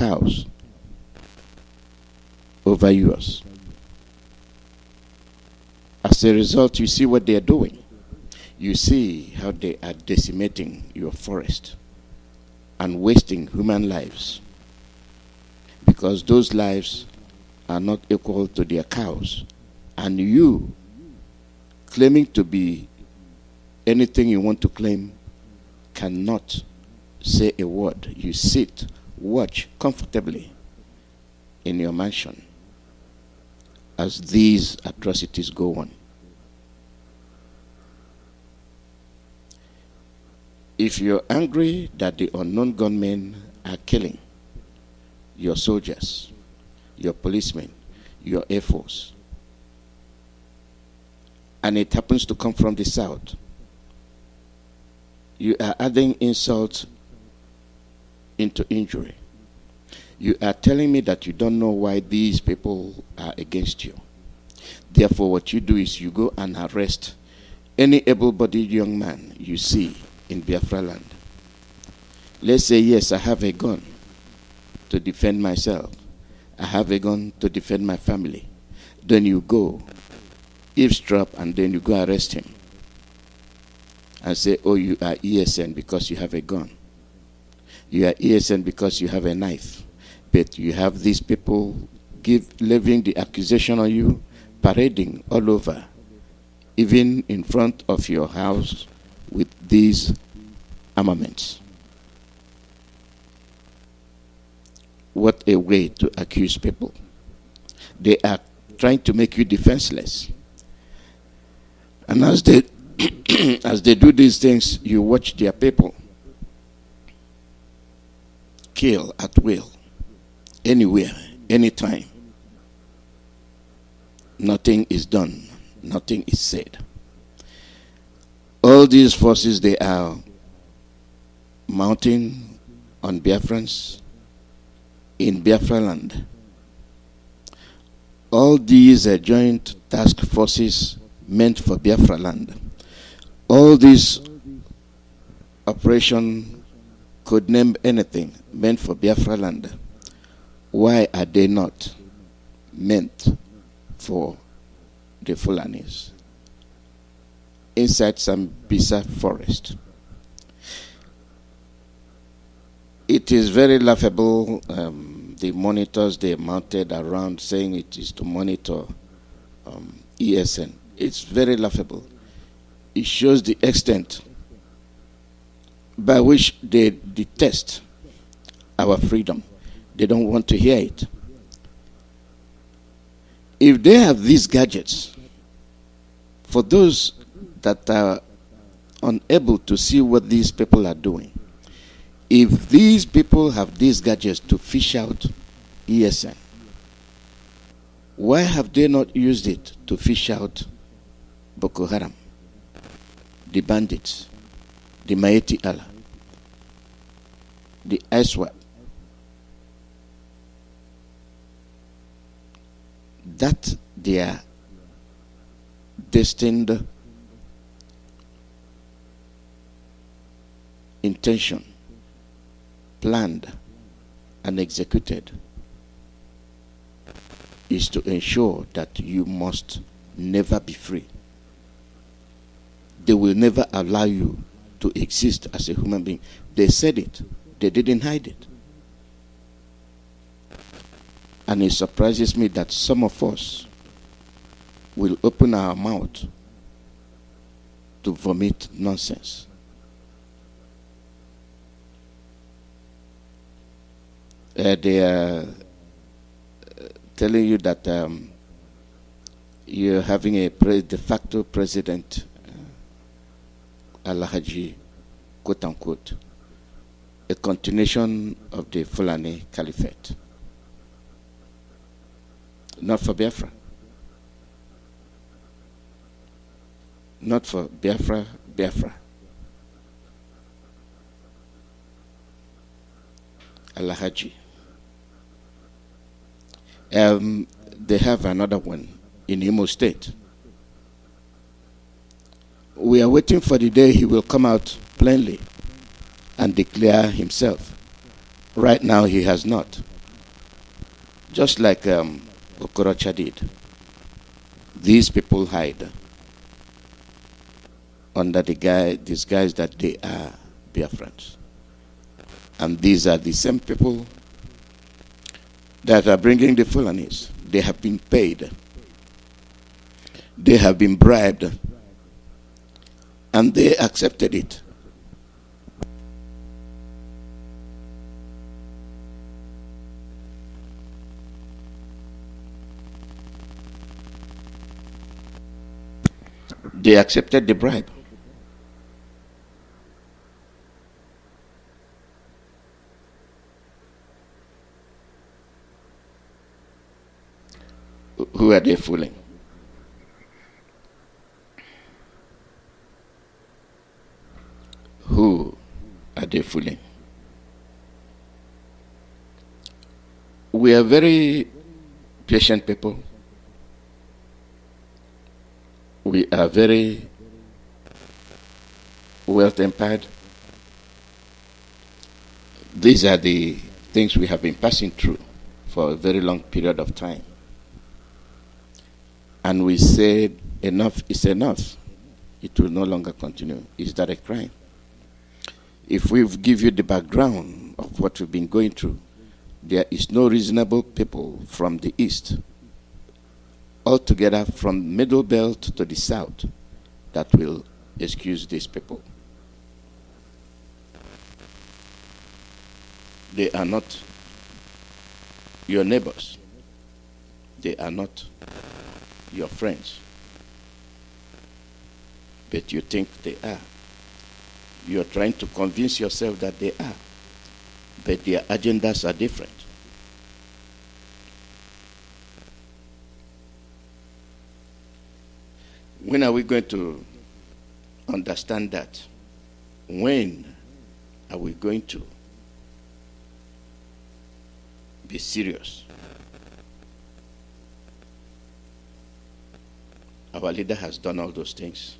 cows over yours. As a result, you see what they are doing. You see how they are decimating your forest and wasting human lives, because those lives are not equal to their cows. And you, claiming to be anything you want to claim, cannot say a word. You sit, watch comfortably in your mansion as these atrocities go on. If you're angry that the unknown gunmen are killing your soldiers, your policemen, your Air Force, and it happens to come from the south, you are adding insult into injury. You are telling me that you don't know why these people are against you. Therefore, what you do is you go and arrest any able-bodied young man you see in Biafra land. Let's say, yes, I have a gun to defend myself. I have a gun to defend my family. Then you go eavesdrop and then you go arrest him and say, oh, you are ESN because you have a gun. You are ESN because you have a knife. But you have these people levying the accusation on you, parading all over, even in front of your house with these armaments. What a way to accuse people. They are trying to make you defenseless. And as they as they do these things, you watch their people kill at will, anywhere, anytime. Nothing is done. Nothing is said. All these forces, they are mounting on Biafrans in Biafra land. All these are joint task forces meant for Biafra land. All these operation could name anything meant for Biafra land. Why are they not meant for the Fulanis inside some Bisa forest? It is very laughable, the monitors they mounted around saying it is to monitor ESN. It's very laughable. It shows the extent by which they detest our freedom. They don't want to hear it. If they have these gadgets, for those that are unable to see what these people are doing, if these people have these gadgets to fish out ESN, why have they not used it to fish out Boko Haram, the bandits, the Maeti Allah, the ISWAP? That their destined intention, planned and executed, is to ensure that you must never be free. They will never allow you to exist as a human being. They said it. They didn't hide it. And it surprises me that some of us will open our mouth to vomit nonsense. They are telling you that you're having a de facto president, Al-Haji, quote unquote, a continuation of the Fulani Caliphate. Not for Biafra. Not for Biafra, Biafra. Al-Haji. They have another one in Imo State. We are waiting for the day he will come out plainly and declare himself. Right now he has not. Just like Okorocha did. These people hide under the disguise that they are Biafrans. And these are the same people that are bringing the Fulanis. They have been paid. They have been bribed. And they accepted it. They accepted the bribe. Who are they fooling? Who are they fooling? We are very patient people. We are very well-tempered. These are the things we have been passing through for a very long period of time. And we said enough is enough. It will no longer continue. Is that a crime? If we give you the background of what we've been going through, there is no reasonable people from the east, altogether from middle belt to the south, that will excuse these people. They are not your neighbors. They are not your friends. But you think they are. You are trying to convince yourself that they are. But their agendas are different. When are we going to understand that? When are we going to be serious? Our leader has done all those things.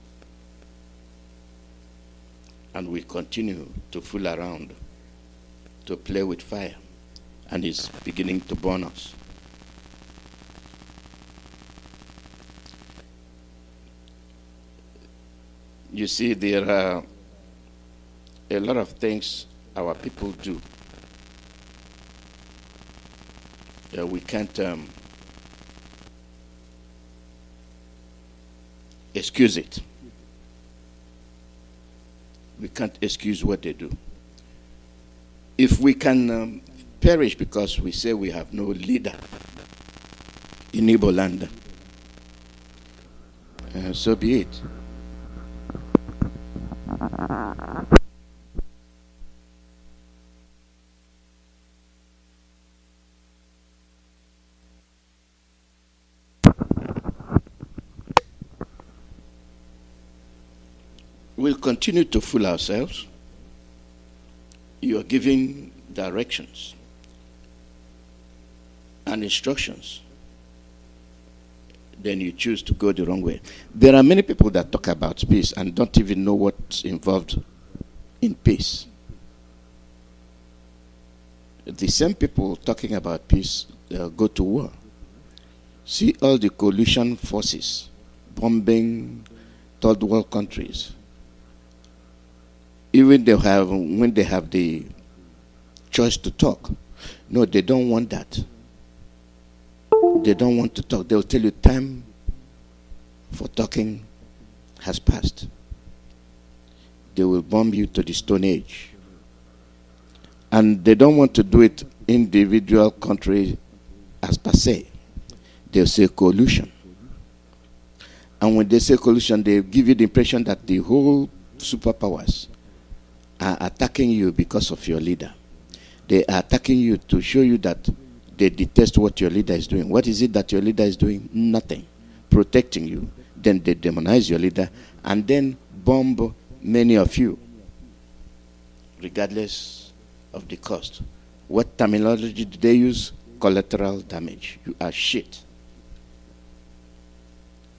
And we continue to fool around, to play with fire. And it's beginning to burn us. You see, there are a lot of things our people do. We can't excuse it. We can't excuse what they do. If we can perish because we say we have no leader in Igbo land, so be it. We'll continue to fool ourselves. You are giving directions and instructions. Then you choose to go the wrong way. There are many people that talk about peace and don't even know what's involved in peace. The same people talking about peace go to war. See all the coalition forces bombing third world countries. Even when they have the choice to talk. No, they don't want that. They don't want to talk. They'll tell you time for talking has passed. They will bomb you to the Stone Age. And they don't want to do it individual country as per se. They'll say coalition. And when they say coalition, they give you the impression that the whole superpowers are attacking you because of your leader. They are attacking you to show you that they detest what your leader is doing. What is it that your leader is doing? Nothing. Protecting you. Then they demonize your leader and then bomb many of you, regardless of the cost. What terminology do they use? Collateral damage. You are shit.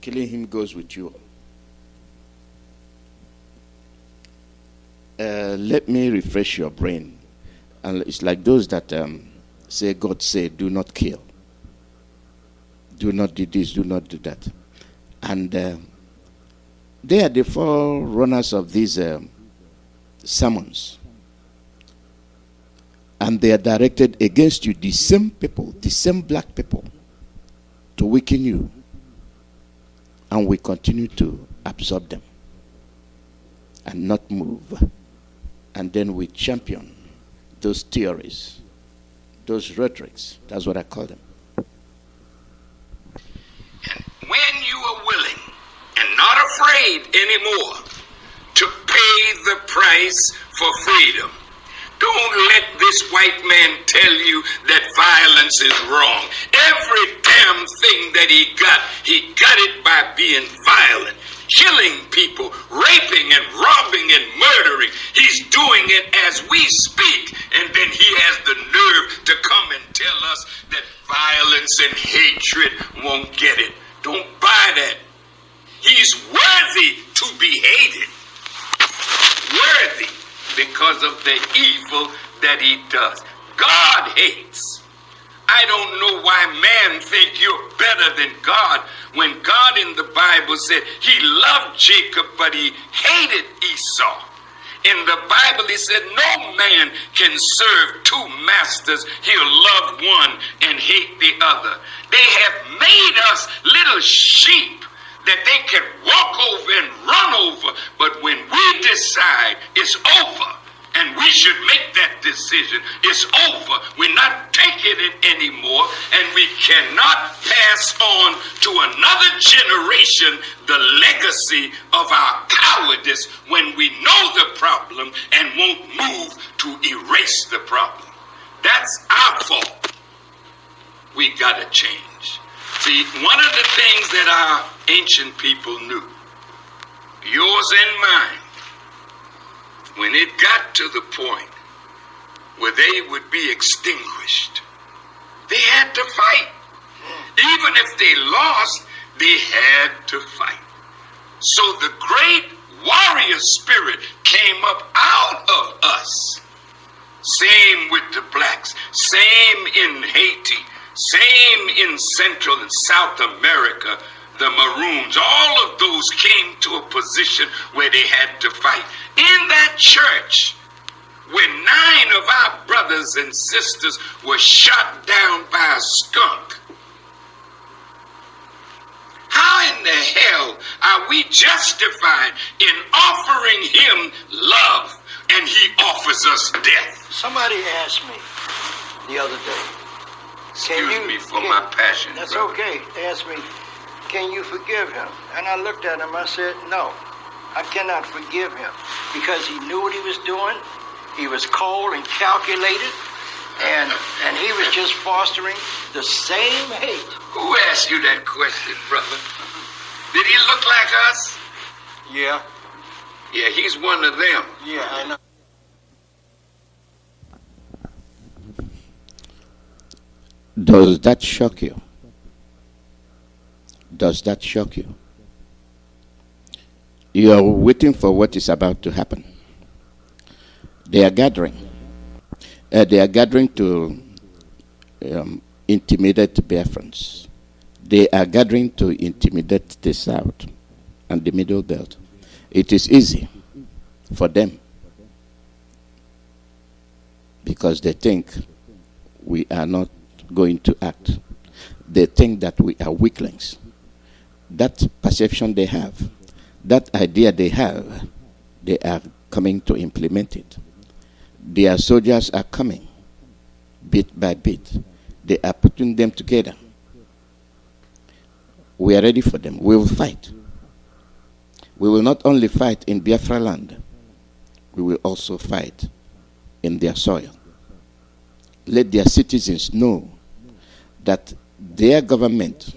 Killing him goes with you. Let me refresh your brain. And it's like those that say, God say, do not kill. Do not do this, do not do that. And they are the forerunners of these sermons. And they are directed against you, the same people, the same black people, to weaken you. And we continue to absorb them and not move. And then we champion those theories, those rhetorics. That's what I call them. When you are willing and not afraid anymore to pay the price for freedom, don't let this white man tell you that violence is wrong. Every damn thing that he got it by being violent, killing people, raping and robbing and murdering. He's doing it as we speak, and then he has the nerve to come and tell us that violence and hatred won't get it. Don't buy that. He's worthy to be hated. Worthy because of the evil that he does. God hates. I don't know why man think you're better than God when God in the Bible said he loved Jacob but he hated Esau. In the Bible he said no man can serve two masters. He'll love one and hate the other. They have made us little sheep that they can walk over and run over, but when we decide it's over, and we should make that decision. It's over. We're not taking it anymore, and we cannot pass on to another generation the legacy of our cowardice when we know the problem and won't move to erase the problem. That's our fault. We gotta change. See, one of the things that our ancient people knew, yours and mine, when it got to the point where they would be extinguished, they had to fight. Even if they lost, they had to fight. So the great warrior spirit came up out of us. Same with the blacks, same in Haiti, same in Central and South America. The Maroons, all of those came to a position where they had to fight. In that church, when 9 of our brothers and sisters were shot down by a skunk, how in the hell are we justified in offering him love and he offers us death? Somebody asked me the other day. Excuse me for my passion. That's brother. okay. They asked me, can you forgive him? And I looked at him, I said, no, I cannot forgive him because he knew what he was doing. He was cold and calculated, and he was just fostering the same hate. Who asked you that question, brother? Did he look like us? Yeah. Yeah, he's one of them. Yeah, I know. Does that shock you? Does that shock you? You are waiting for what is about to happen. They are gathering. They are gathering to intimidate Biafrans. They are gathering to intimidate the South and the Middle Belt. It is easy for them because they think we are not going to act. They think that we are weaklings. That perception they have, that idea they have, they are coming to implement it. Their soldiers are coming, bit by bit. They are putting them together. We are ready for them. We will fight. We will not only fight in Biafra land, we will also fight in their soil. Let their citizens know that their government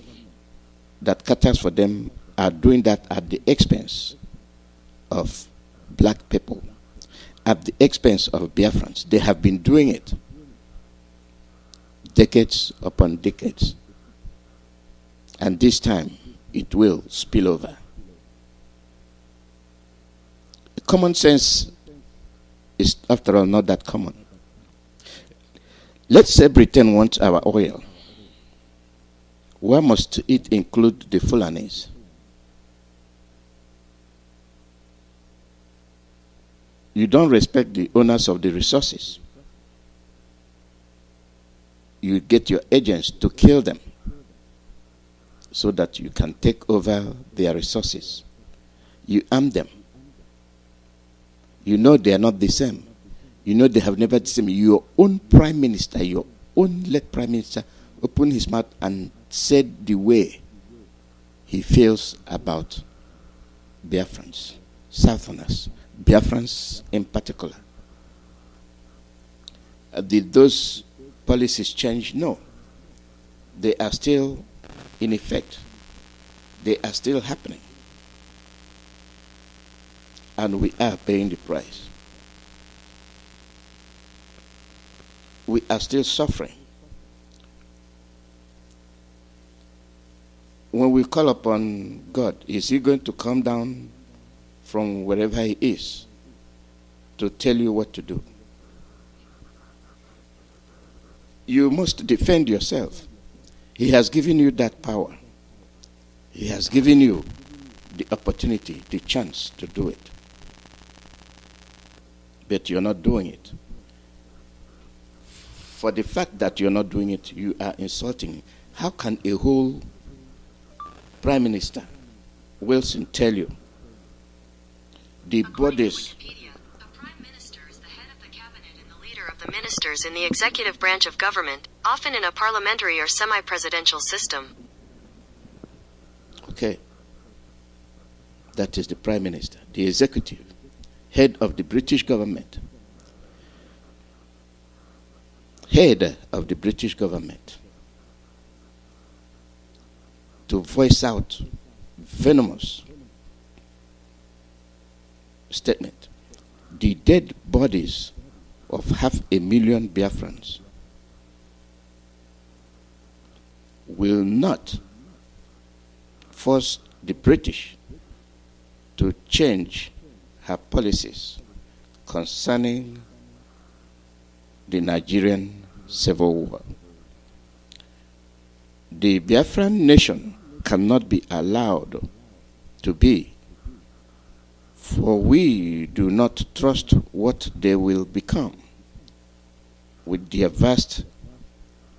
that caters for them are doing that at the expense of black people, at the expense of Biafrans. They have been doing it decades upon decades. And this time, it will spill over. Common sense is, after all, not that common. Let's say Britain wants our oil. Why must it include the Fulanis? You don't respect the owners of the resources. You get your agents to kill them so that you can take over their resources. You arm them. You know they are not the same. You know they have never the same. Your own prime minister, your own late prime minister, opened his mouth and said the way he feels about Biafrans, Southerners, Biafrans in particular. Did those policies change? No. They are still in effect. They are still happening. And we are paying the price. We are still suffering. When we call upon God, is He going to come down from wherever He is to tell you what to do? You must defend yourself. He has given you that power. He has given you the opportunity, the chance to do it. But you're not doing it. For the fact that you're not doing it, you are insulting him. How can a whole Prime Minister, Wilson, tell you the bodies... The Prime Minister is the head of the cabinet and the leader of the ministers in the executive branch of government, often in a parliamentary or semi-presidential system. Okay. That is the Prime Minister, the executive, head of the British government. Head of the British government. To voice out venomous statement. The dead bodies of 500,000 Biafrans will not force the British to change her policies concerning the Nigerian civil war. The Biafran nation cannot be allowed to be, for we do not trust what they will become with their vast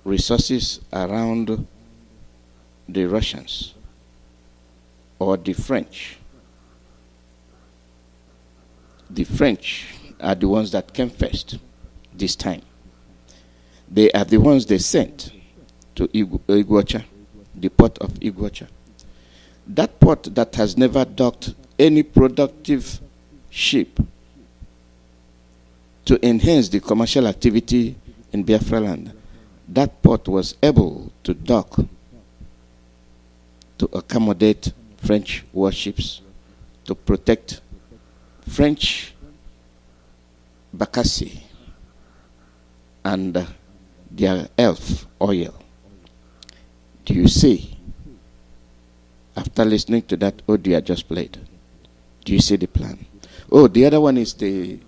resources around the Russians or the French. The French are the ones that came first this time. They are the ones they sent to Iguacha, the port of Iguacha. That port that has never docked any productive ship to enhance the commercial activity in Biafra land, that port was able to dock to accommodate French warships, to protect French Bakassi and their elf oil. Do you see, after listening to that audio I just played, do you see the plan? Oh, the other one is the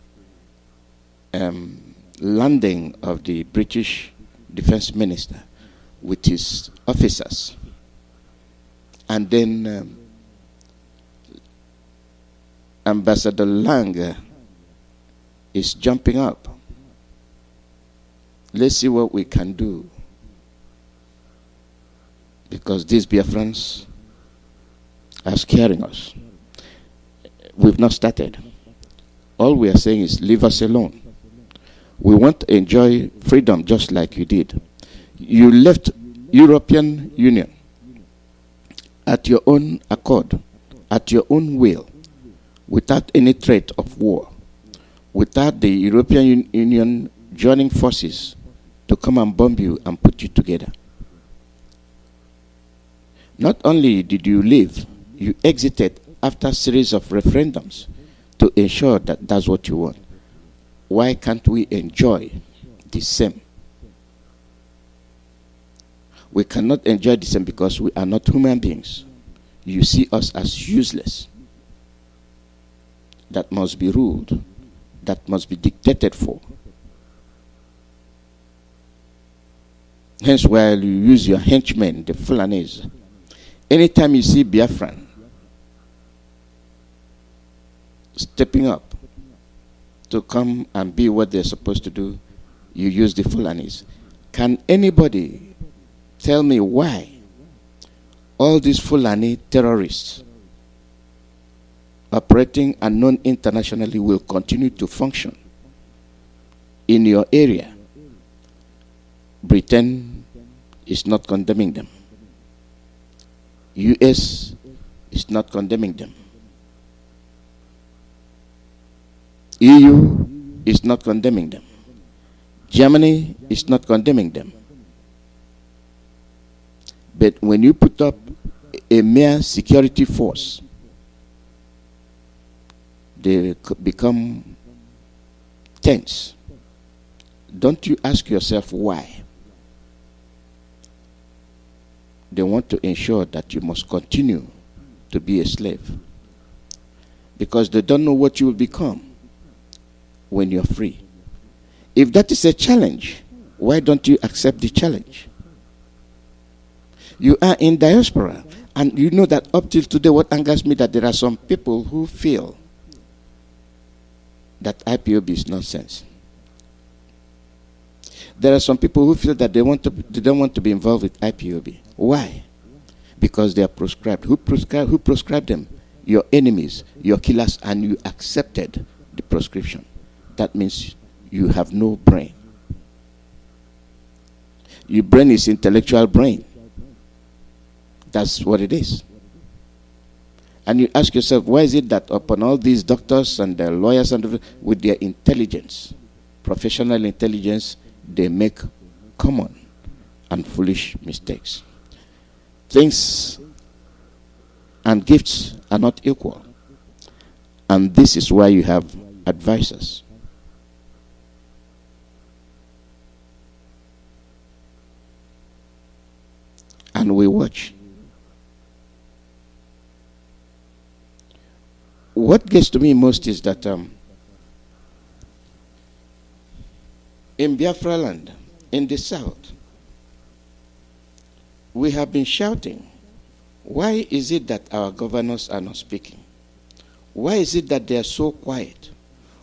landing of the British Defense Minister with his officers. And then Ambassador Lang is jumping up. Let's see what we can do. Because these Biafrans are scaring us. We've not started. All we are saying is leave us alone. We want to enjoy freedom just like you did. You left European Union at your own accord, at your own will, without any threat of war, without the European Union joining forces to come and bomb you and put you together. Not only did you leave, you exited after a series of referendums to ensure that that's what you want. Why can't we enjoy the same? We cannot enjoy the same because we are not human beings. You see us as useless. That must be ruled. That must be dictated for. Hence why you use your henchmen, the Fulanis. Anytime you see Biafran stepping up to come and be what they're supposed to do, you use the Fulanis. Can anybody tell me why all these Fulani terrorists operating unknown internationally will continue to function in your area? Britain is not condemning them. US is not condemning them. EU is not condemning them. Germany is not condemning them. But when you put up a mere security force, they become tense. Don't you ask yourself why? They want to ensure that you must continue to be a slave, because they don't know what you will become when you're free. If that is a challenge, why don't you accept the challenge? You are in diaspora, and you know that up till today, what angers me, that there are some people who feel that IPOB is nonsense. There are some people who feel that they don't want to be involved with IPOB. Why? Because they are proscribed. Who proscribed them? Your enemies, your killers, and you accepted the proscription. That means you have no brain. Your brain is intellectual brain. That's what it is. And you ask yourself, why is it that upon all these doctors and their lawyers and with their intelligence, professional intelligence, they make common and foolish mistakes? Things and gifts are not equal. And this is why you have advisors. And we watch. What gets to me most is that in Biafra land, in the south, we have been shouting, why is it that our governors are not speaking? Why is it that they are so quiet?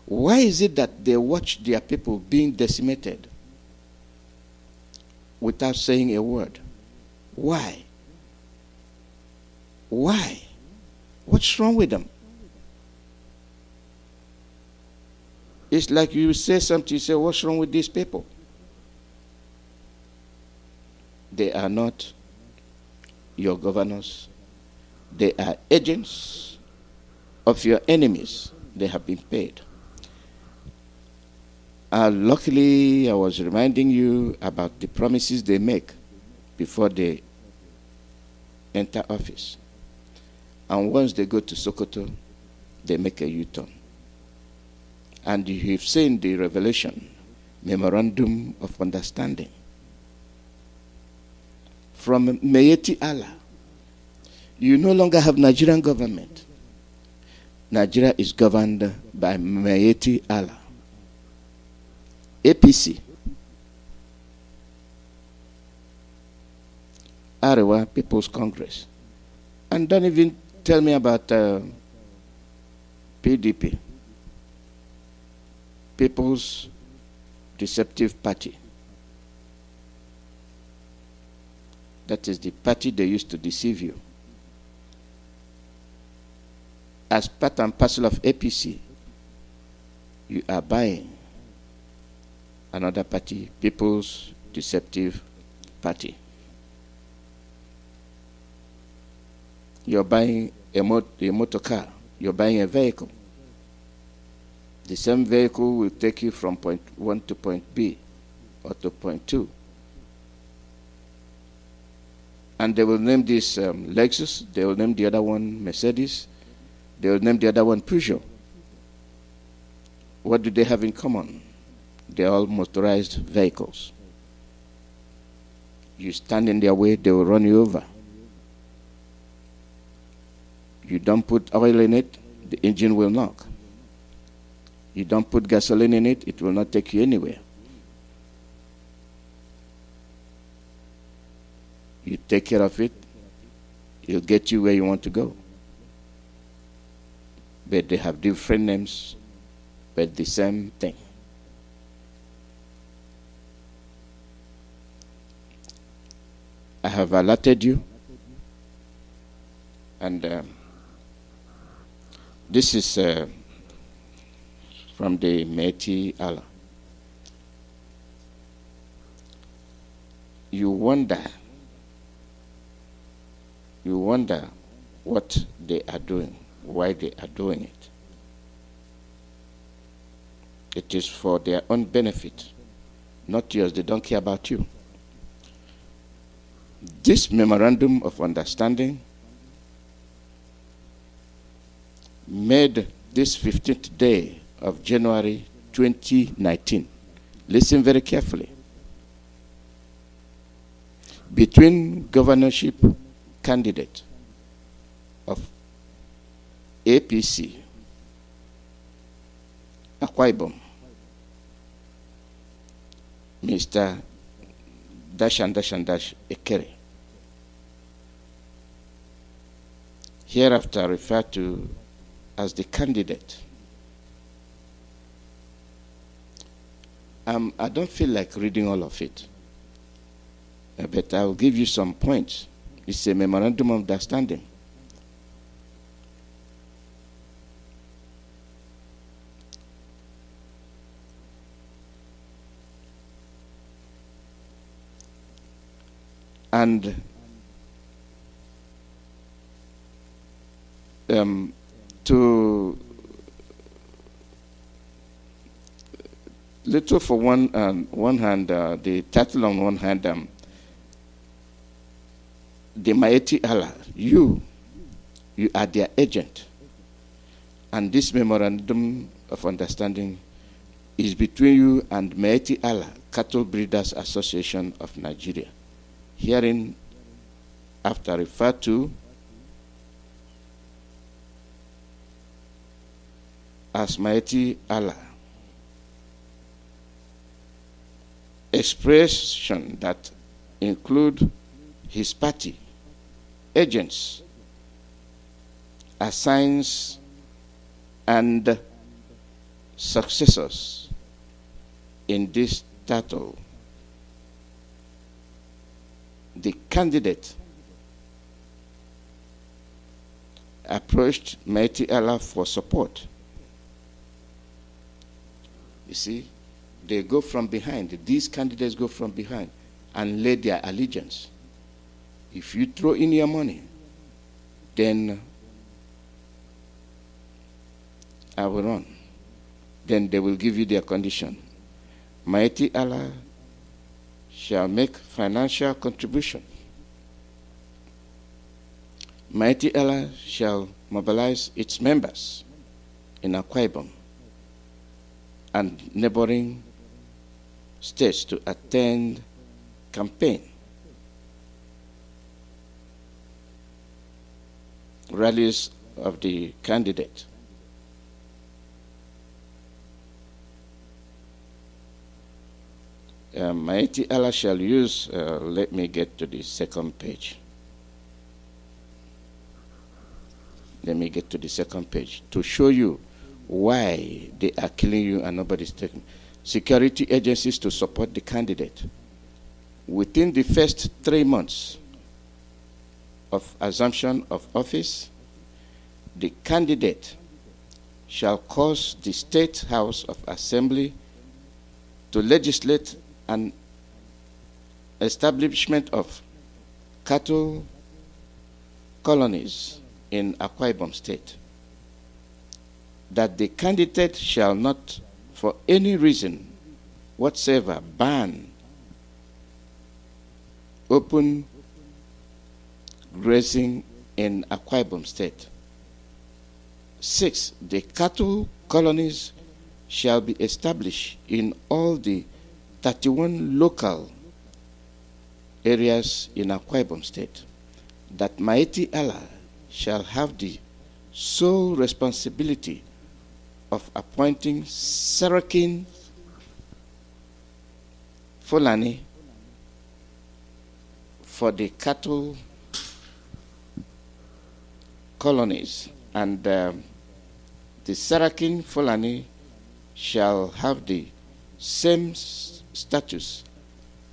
Why is it that they watch their people being decimated without saying a word? Why? Why? What's wrong with them? It's like you say something, you say, what's wrong with these people? They are not your governors. They are agents of your enemies. They have been paid. Luckily, I was reminding you about the promises they make before they enter office. And once they go to Sokoto, they make a U-turn. And you've seen the revelation, Memorandum of Understanding. From Mayeti Allah, you no longer have Nigerian government. Nigeria is governed by Mayeti Allah. APC. Arewa People's Congress. And don't even tell me about PDP. People's Deceptive Party. That is the party they used to deceive you. As part and parcel of APC, you are buying another party, People's Deceptive Party. You're buying a motor car. You're buying a vehicle. The same vehicle will take you from point 1 to point B or to point 2. And they will name this Lexus, they will name the other one Mercedes, they will name the other one Peugeot. What do they have in common? They're all motorized vehicles. You stand in their way, they will run you over. You don't put oil in it, the engine will knock. You don't put gasoline in it, it will not take you anywhere. you take care of it, it'll get you where you want to go. But they have different names, but the same thing. I have alerted you, and this is from the Mighty Allah. You wonder what they are doing, why they are doing it. It is for their own benefit, not yours. They don't care about you. This memorandum of understanding made this 15th day of January 2019. Listen very carefully. Between governorship candidate of APC, Akwa Ibom, Mr. Dash Ekere, hereafter referred to as the candidate. I don't feel like reading all of it, but I'll give you some points. It's a memorandum of understanding. And to little for one hand, the title on one hand, the Mighty Allah, you are their agent, and this memorandum of understanding is between you and Mighty Allah, Cattle Breeders Association of Nigeria, herein after referred to as Mighty Allah. Expression that include his party, agents, assigns, and successors in this title. The candidate approached Mighty Allah for support. You see, they go from behind. These candidates go from behind and lay their allegiance. If you throw in your money, then I will run. Then they will give you their condition. Mighty Allah shall make financial contribution. Mighty Allah shall mobilize its members in Akwa Ibom and neighboring states to attend campaign rallies of the candidate. Mighty Allah shall use, let me get to the second page. Let me get to the second page to show you why they are killing you and nobody's taking. Security agencies to support the candidate. Within the first 3 months of assumption of office, the candidate shall cause the State House of Assembly to legislate an establishment of cattle colonies in Akwa Ibom State, that the candidate shall not, for any reason whatsoever, ban open grazing in Akwa Ibom State. 6, the cattle colonies shall be established in all the 31 local areas in Akwa Ibom State, that Mighty Allah shall have the sole responsibility of appointing Sarakin Fulani for the cattle colonies, and the Sarakin Fulani shall have the same status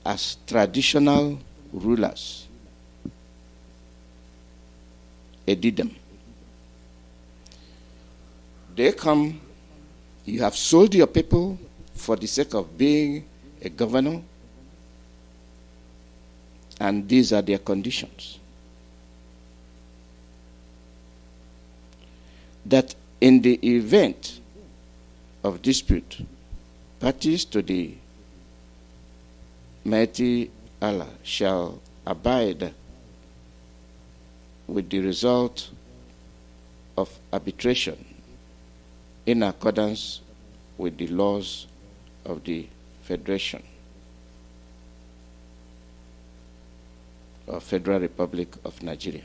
as traditional rulers. Edidem. They come, you have sold your people for the sake of being a governor, and these are their conditions. That in the event of dispute, parties to the mighty Allah shall abide with the result of arbitration in accordance with the laws of the Federation or Federal Republic of Nigeria.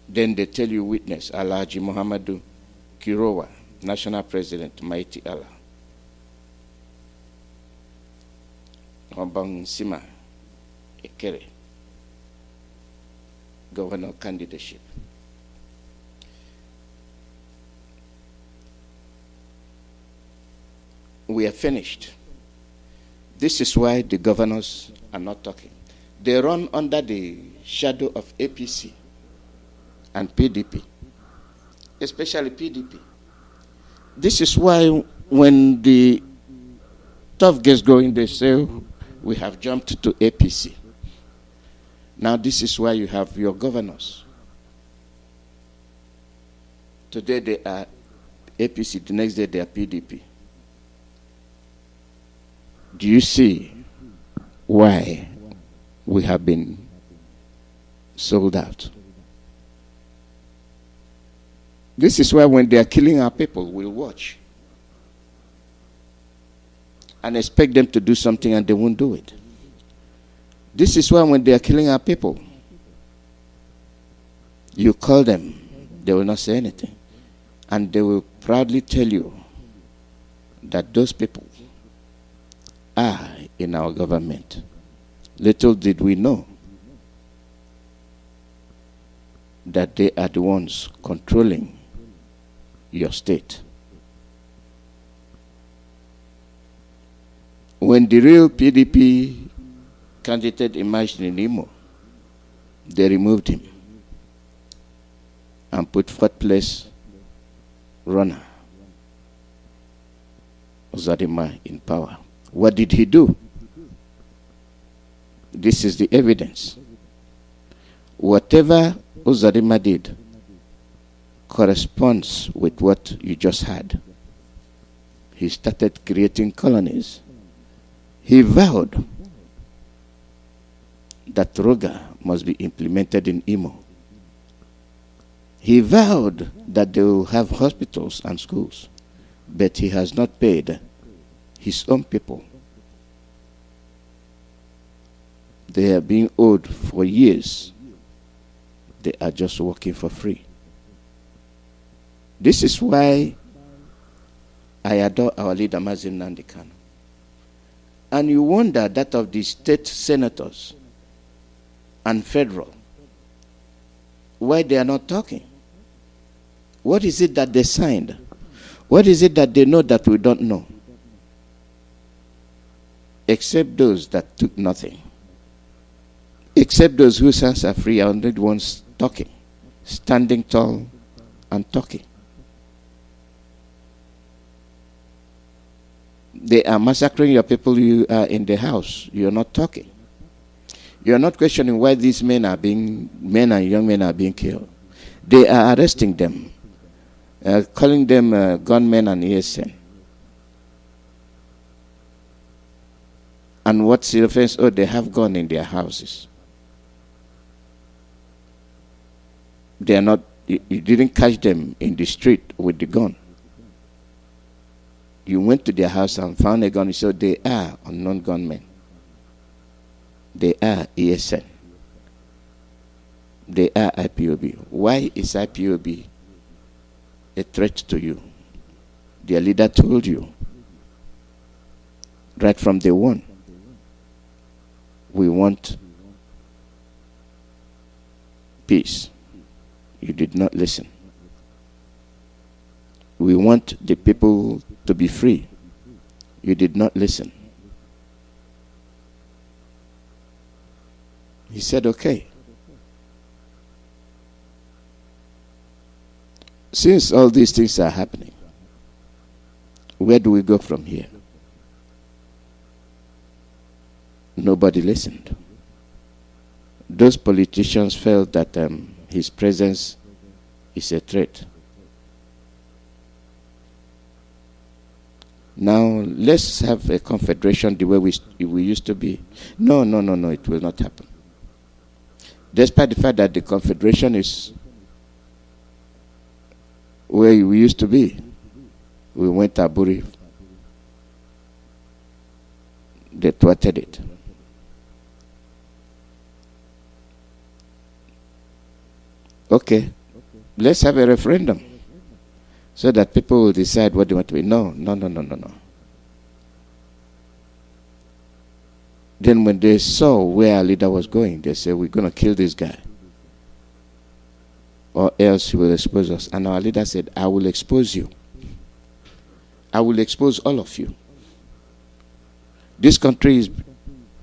Then they tell you witness Alhaji Muhammadu Kirowa, National President, Mighty Allah. Obang Sima Ekere, Governor candidateship. We are finished. This is why the governors are not talking. They run under the shadow of APC and PDP, especially PDP. This is why when the tough gets going, they say, we have jumped to APC. Now this is why you have your governors. Today they are APC, the next day they are PDP. Do you see why we have been sold out? This is why when they are killing our people, we'll watch and expect them to do something and they won't do it. This is why when they are killing our people, you call them, they will not say anything. And they will proudly tell you that those people are in our government. Little did we know that they are the ones controlling your state. When the real PDP candidate emerged in Imo, they removed him and put fourth place runner Uzadima in power. What did he do? This is the evidence. Whatever Uzadima did corresponds with what you just had. He started creating colonies. He vowed that Roga must be implemented in Imo. He vowed that they will have hospitals and schools, but he has not paid his own people. They are being owed for years. They are just working for free. This is why I adore our leader, Mazin Nnamdi Kanu. And you wonder that of the state senators and federal, why they are not talking. What is it that they signed? What is it that they know that we don't know? Except those that took nothing. Except those whose hands are free are only the ones talking, standing tall and talking. They are massacring your people. You are in the house. You are not talking. You are not questioning why these men and young men are being killed. They are arresting them, calling them gunmen and ESN. And what's the offense? Oh, they have gun in their houses. They are not, you didn't catch them in the street with the gun. You went to their house and found a gun. So they are unknown gunmen. They are ESN. They are IPOB. Why is IPOB a threat to you? Their leader told you right from day one, we want peace. You did not listen. We want the people to be free. You did not listen. He said, okay. Since all these things are happening, where do we go from here? Nobody listened. Those politicians felt that his presence is a threat. Now, let's have a confederation the way we used to be. No, it will not happen. Despite the fact that the confederation is where we used to be, we went to Aburi. They thwarted it. Okay, let's have a referendum so that people will decide what they want to be. No. Then when they saw where our leader was going, they said, we're going to kill this guy, or else he will expose us. And our leader said, I will expose you. I will expose all of you. This country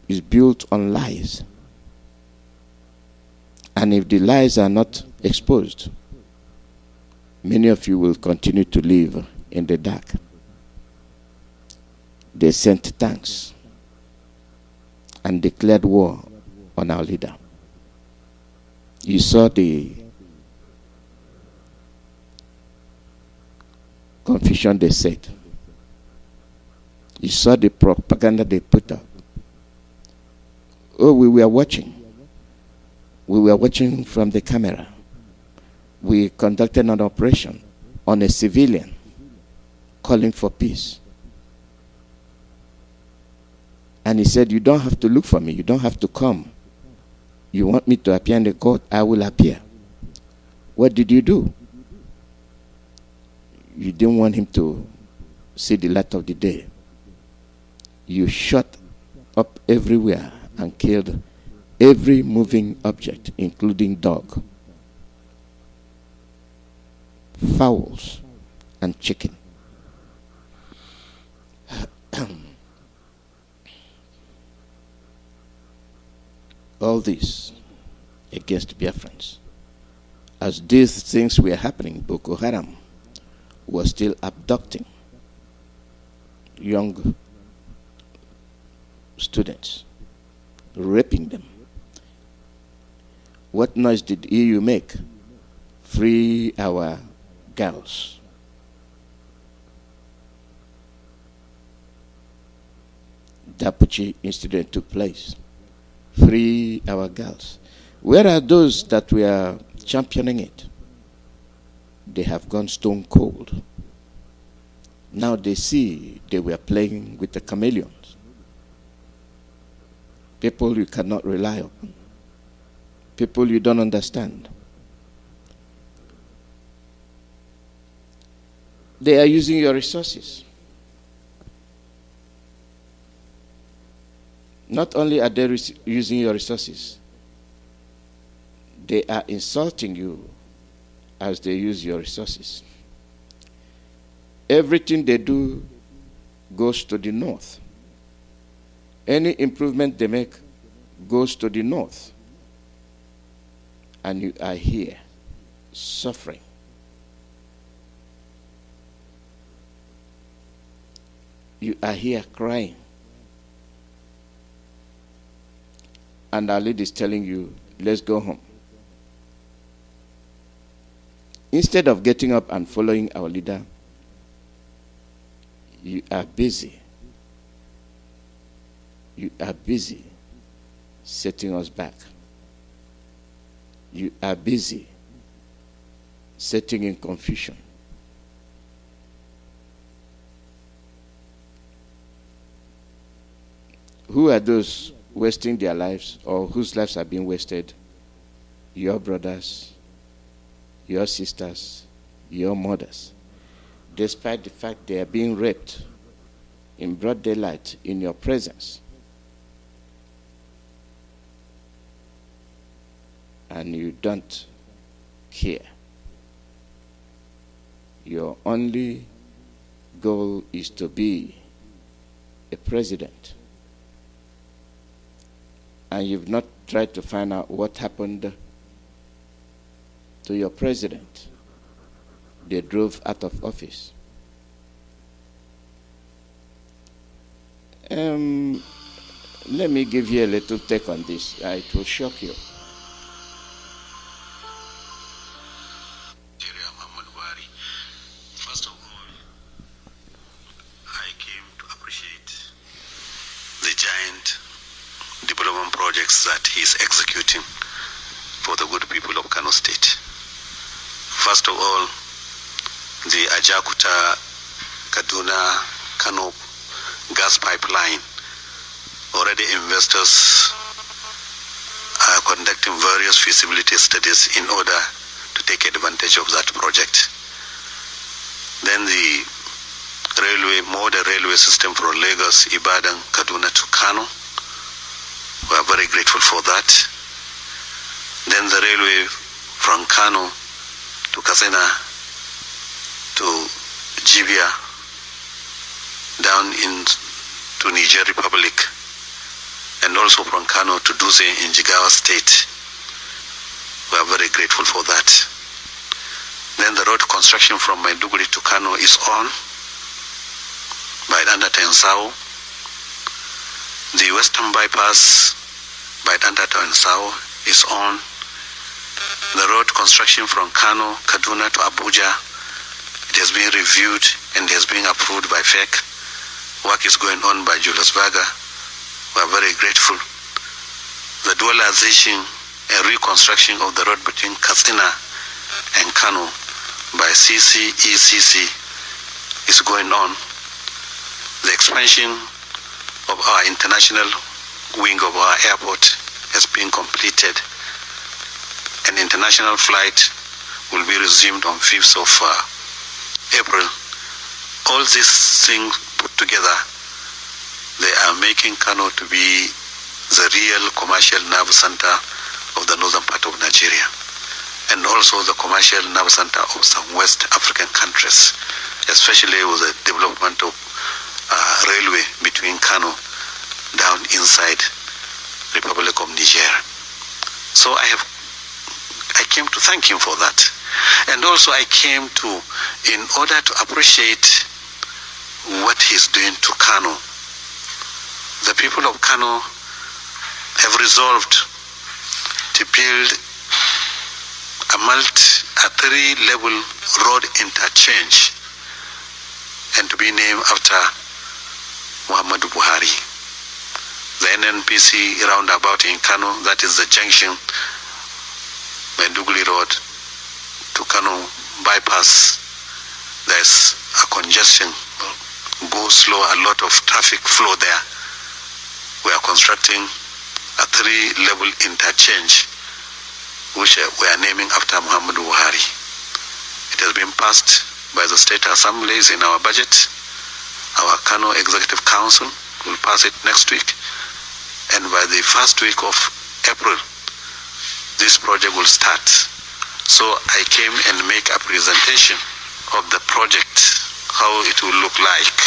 is built on lies. And if the lies are not exposed, many of you will continue to live in the dark. They sent tanks and declared war on our leader. You saw the confusion they said. You saw the propaganda they put up. Oh, we were watching. We were watching from the camera. We conducted an operation on a civilian calling for peace. And he said, you don't have to look for me. You don't have to come. You want me to appear in the court? I will appear. What did you do? You didn't want him to see the light of the day. You shot up everywhere and killed every moving object, including dog, fowls, and chicken. All this against Biafrans. As these things were happening, Boko Haram was still abducting young students, raping them. What noise did EU make? Free our girls. Dapuchi incident took place. Free our girls. Where are those that were championing it? They have gone stone cold. Now they see they were playing with the chameleons. People you cannot rely on. People you don't understand. They are using your resources. Not only are they using your resources, they are insulting you as they use your resources. Everything they do goes to the north. Any improvement they make goes to the north. And you are here suffering. You are here crying. And our leader is telling you, let's go home. Instead of getting up and following our leader, you are busy. You are busy setting us back. You are busy setting in confusion. Who are those wasting their lives, or whose lives are being wasted? Your brothers, your sisters, your mothers. Despite the fact they are being raped in broad daylight in your presence. and you don't care. Your only goal is to be a president. And you've not tried to find out what happened to your president. They drove out of office. Let me give you a little take on this. It will shock you. First of all, I came to appreciate the giant development projects that he is executing for the good people of Kano State. First of all, the Ajakuta Kaduna Kano gas pipeline. Already investors are conducting various feasibility studies in order to take advantage of that project. Then the modern railway system from Lagos, Ibadan, Kaduna to Kano. We are very grateful for that. Then the railway from Kano to Katsina to Jibia down into Niger Republic, and also from Kano to Duse in Jigawa State. We are very grateful for that. Then the road construction from Maiduguri to Kano is on by Danda Tensao. The western bypass by Danda Tensao is on. The road construction from Kano, Kaduna to Abuja, it has been reviewed and has been approved by FEC. Work is going on by Julius Berger. We are very grateful. The dualization and reconstruction of the road between Katsina and Kano by CCECC is going on. The expansion of our international wing of our airport has been completed. An international flight will be resumed on 5th of April. All these things put together, they are making Kano to be the real commercial nerve center of the northern part of Nigeria, and also the commercial nerve center of some West African countries, especially with the development of railway between Kano down inside Republic of Niger. So I came to thank him for that. And also I came to, in order to appreciate what he's doing to Kano. The people of Kano have resolved to build a 3-level road interchange and to be named after Muhammadu Buhari. The NNPC roundabout in Kano, that is the junction, Maiduguri Road to Kano bypass, there's a congestion, go slow, a lot of traffic flow there. We are constructing a 3-level interchange, which we are naming after Muhammadu Buhari. It has been passed by the state assemblies in our budget. Our Kano Executive Council will pass it next week. And by the first week of April, this project will start. So I came and make a presentation of the project, how it will look like.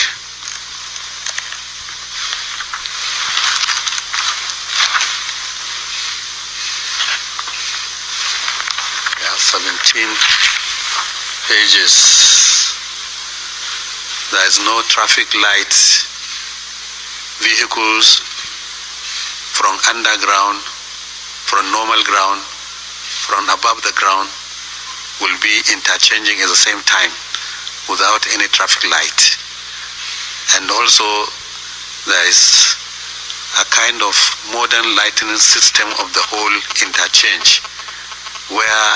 There are 17 pages. There is no traffic lights. Vehicles from underground, from normal ground, from above the ground will be interchanging at the same time without any traffic light. And also there is a kind of modern lighting system of the whole interchange where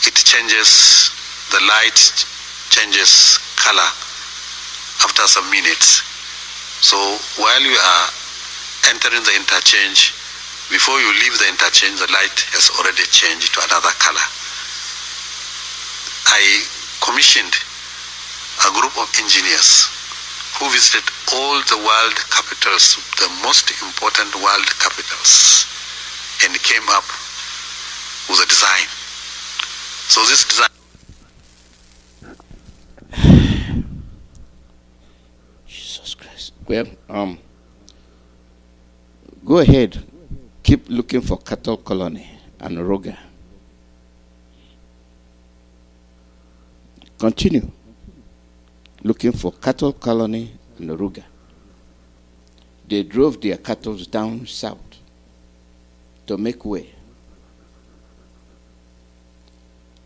it changes, the light changes color after some minutes. So while you are entering the interchange, before you leave the interchange, the light has already changed to another color. I commissioned a group of engineers who visited all the world capitals, the most important world capitals, and came up was a design. So this design. Jesus Christ. Well, go ahead. Keep looking for cattle colony and Roga. Continue looking for cattle colony and Roga. They drove their cattle down south to make way.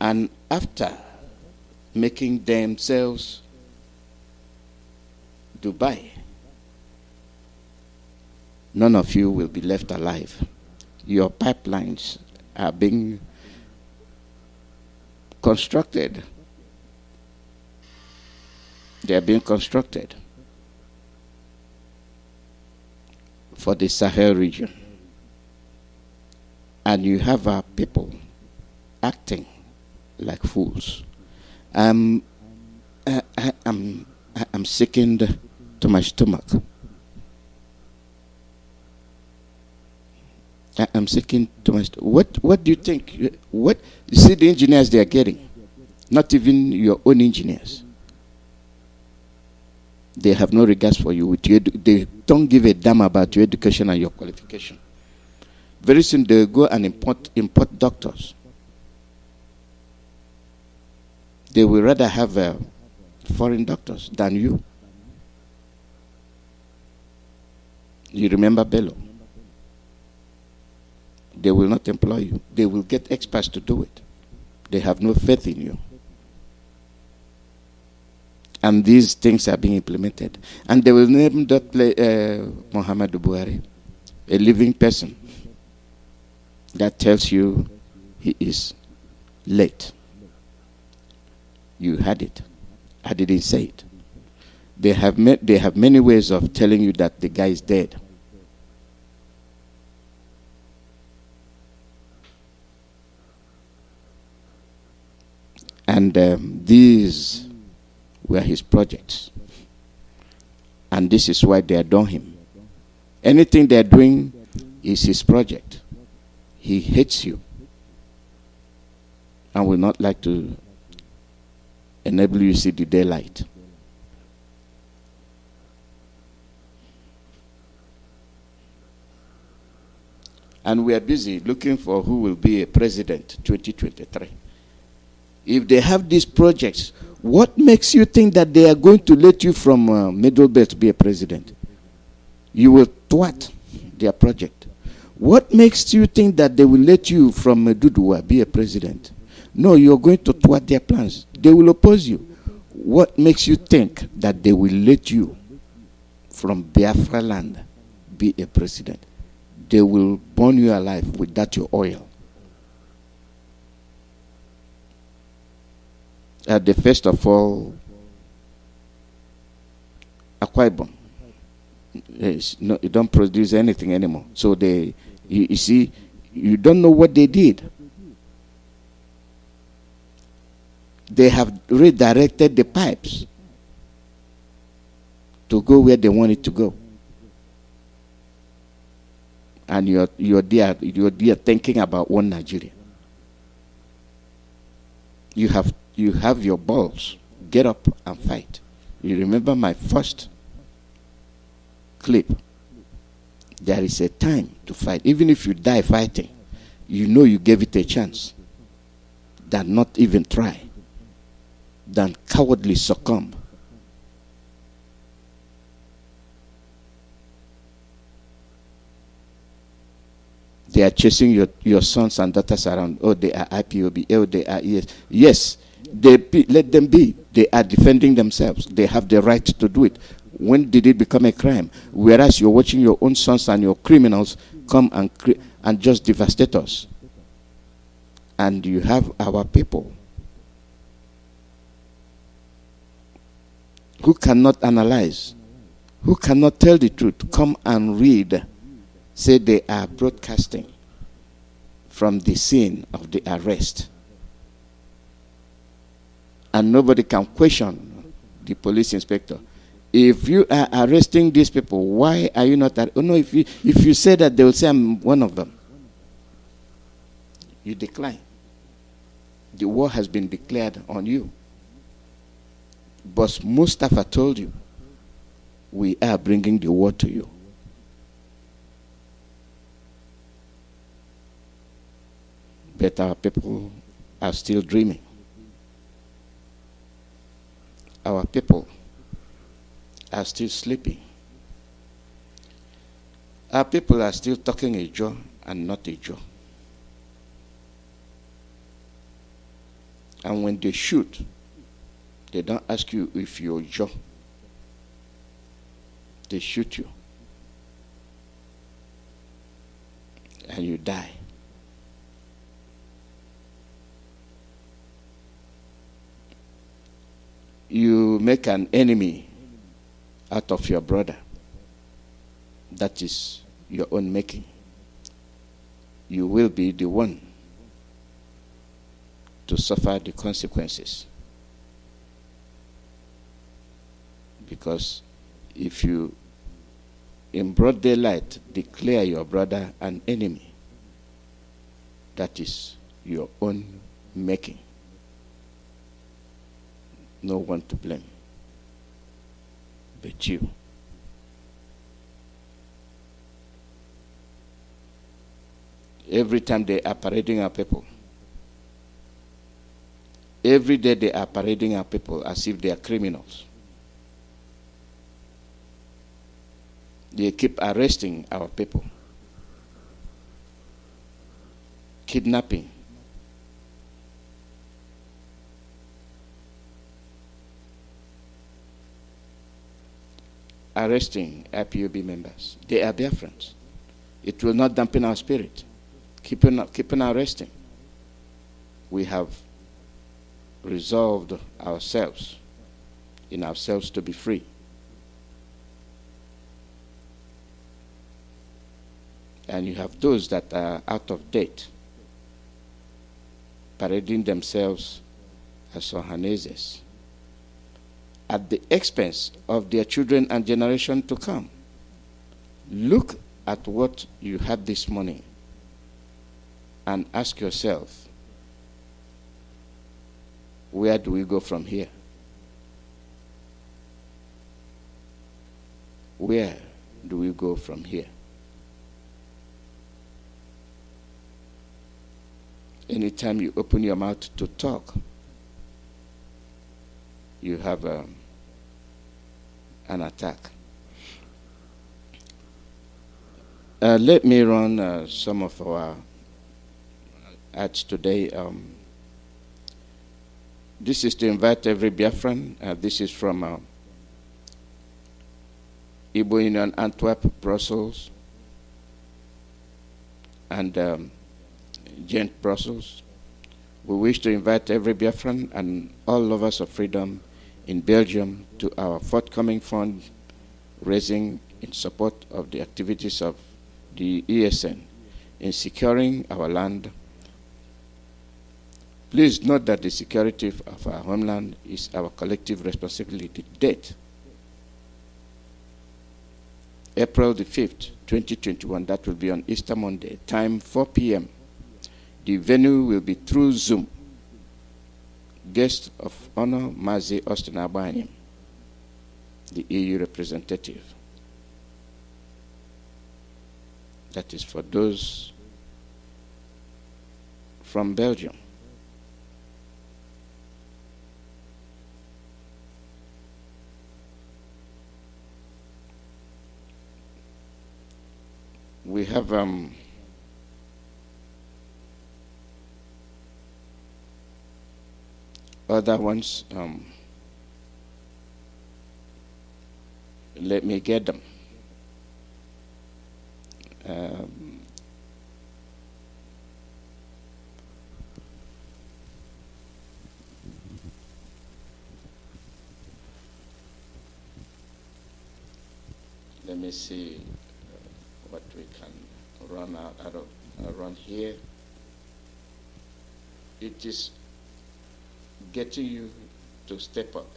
And after making themselves Dubai, none of you will be left alive. Your pipelines are being constructed. They are being constructed for the Sahel region. And you have our people acting like fools. I'm sickened to my stomach. I'm sickened to my stomach. What do you think? What you see the engineers they are getting? Not even your own engineers. They have no regards for you. They don't give a damn about your education and your qualification. Very soon they'll go and import doctors. They will rather have foreign doctors than you. You remember Bello? They will not employ you. They will get experts to do it. They have no faith in you. And these things are being implemented. And they will name that Muhammadu Buhari, a living person. That tells you he is late. You had it. I didn't say it. They have many ways of telling you that the guy is dead. And these were his projects. And this is why they adore him. Anything they're doing is his project. He hates you and will not like to enable you to see the daylight. And we are busy looking for who will be a president 2023. If they have these projects, what makes you think that they are going to let you from Middle Belt be a president? You will thwart their project. What makes you think that they will let you from Dudua be a president? No, you're going to thwart their plans. They will oppose you. What makes you think that they will let you from Biafra land be a president? They will burn you alive with that your oil. The first of all, Akwa Ibom. No, you don't produce anything anymore. So you see, you don't know what they did. They have redirected the pipes to go where they want it to go. And you're there thinking about one Nigeria. You have your balls. Get up and fight. You remember my first clip. There is a time to fight. Even if you die fighting, you know you gave it a chance. Than not even try. Than cowardly succumb. They are chasing your sons and daughters around. Oh, they are IPOB. Oh, they are ES. Yes, let them be. They are defending themselves. They have the right to do it. When did it become a crime? Whereas you're watching your own sons and your criminals come and just devastate us. And you have our people who cannot analyze, who cannot tell the truth, come and read. Say they are broadcasting from the scene of the arrest. And nobody can question the police inspector. If you are arresting these people, why are you not? Oh no, if you say that, they will say I'm one of them. you decline. The war has been declared on you. But Mustafa told you, we are bringing the war to you. But our people are still dreaming. Our people are still sleeping. Our people are still talking a jaw and not a jaw. And when they shoot, they don't ask you if you're jaw. They shoot you. And you die. You make an enemy out of your brother. That is your own making. You will be the one to suffer the consequences. Because if you, in broad daylight, declare your brother an enemy, that is your own making. No one to blame but you. Every time they are parading our people, every day they are parading our people as if they are criminals. They keep arresting our people, kidnapping, arresting IPOB members. They are Biafrans. It will not dampen our spirit. Keep on arresting. We have resolved ourselves to be free. And you have those that are out of date, parading themselves as Ohaneses, at the expense of their children and generation to come. Look at what you had this morning and ask yourself, where do we go from here? Where do we go from here? Anytime you open your mouth to talk, you have an attack. Let me run some of our ads today. This is to invite every Biafran. This is from Igbo Union, Antwerp, Brussels, and Gent, Brussels. We wish to invite every Biafran and all lovers of freedom in Belgium to our forthcoming fund raising in support of the activities of the ESN in securing our land. Please note that the security of our homeland is our collective responsibility. Date, April the 5th, 2021. That will be on Easter Monday. Time, 4 p.m. The venue will be through Zoom. Guest of honor, Mazi Austin Abanyem, the EU representative. That is for those from Belgium. We have other ones. Let me get them. Let me see what we can run here. It is getting you to step up,